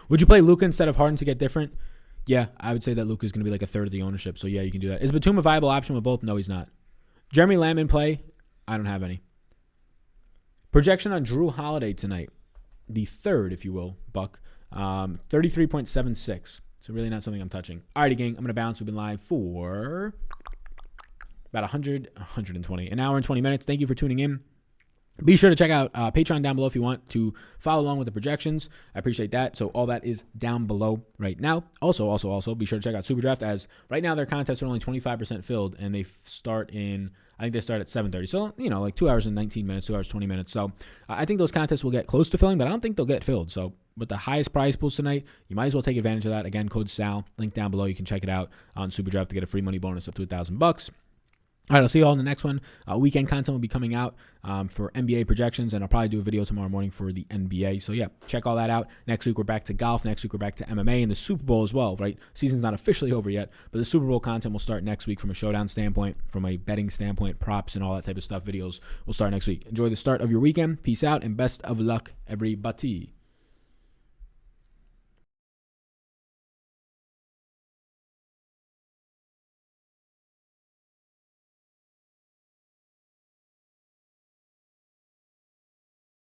Would you play Luka instead of Harden to get different? Yeah, I would say that Luka's going to be like a third of the ownership. So yeah, you can do that. Is Batum a viable option with both? No, he's not. Jeremy Lamb in play? I don't have any. Projection on Drew Holiday tonight. The third, if you will, buck. 33.76. So really not something I'm touching. Alrighty, gang. I'm going to bounce. We've been live for about 120. An hour and 20 minutes. Thank you for tuning in. Be sure to check out Patreon down below if you want to follow along with the projections. I appreciate that. So all that is down below right now. Also, be sure to check out Super Draft, as right now their contests are only 25% filled, and they start at 7:30. So, like 2 hours and 19 minutes, 2 hours, 20 minutes. So I think those contests will get close to filling, but I don't think they'll get filled. So with the highest prize pools tonight, you might as well take advantage of that. Again, code SAL, link down below. You can check it out on Super Draft to get a free money bonus up to $1,000. All right, I'll see you all in the next one. Weekend content will be coming out for NBA projections, and I'll probably do a video tomorrow morning for the NBA. So, yeah, check all that out. Next week, we're back to golf. Next week, we're back to MMA and the Super Bowl as well, right? Season's not officially over yet, but the Super Bowl content will start next week from a showdown standpoint, from a betting standpoint, props, and all that type of stuff. Videos will start next week. Enjoy the start of your weekend. Peace out, and best of luck, everybody.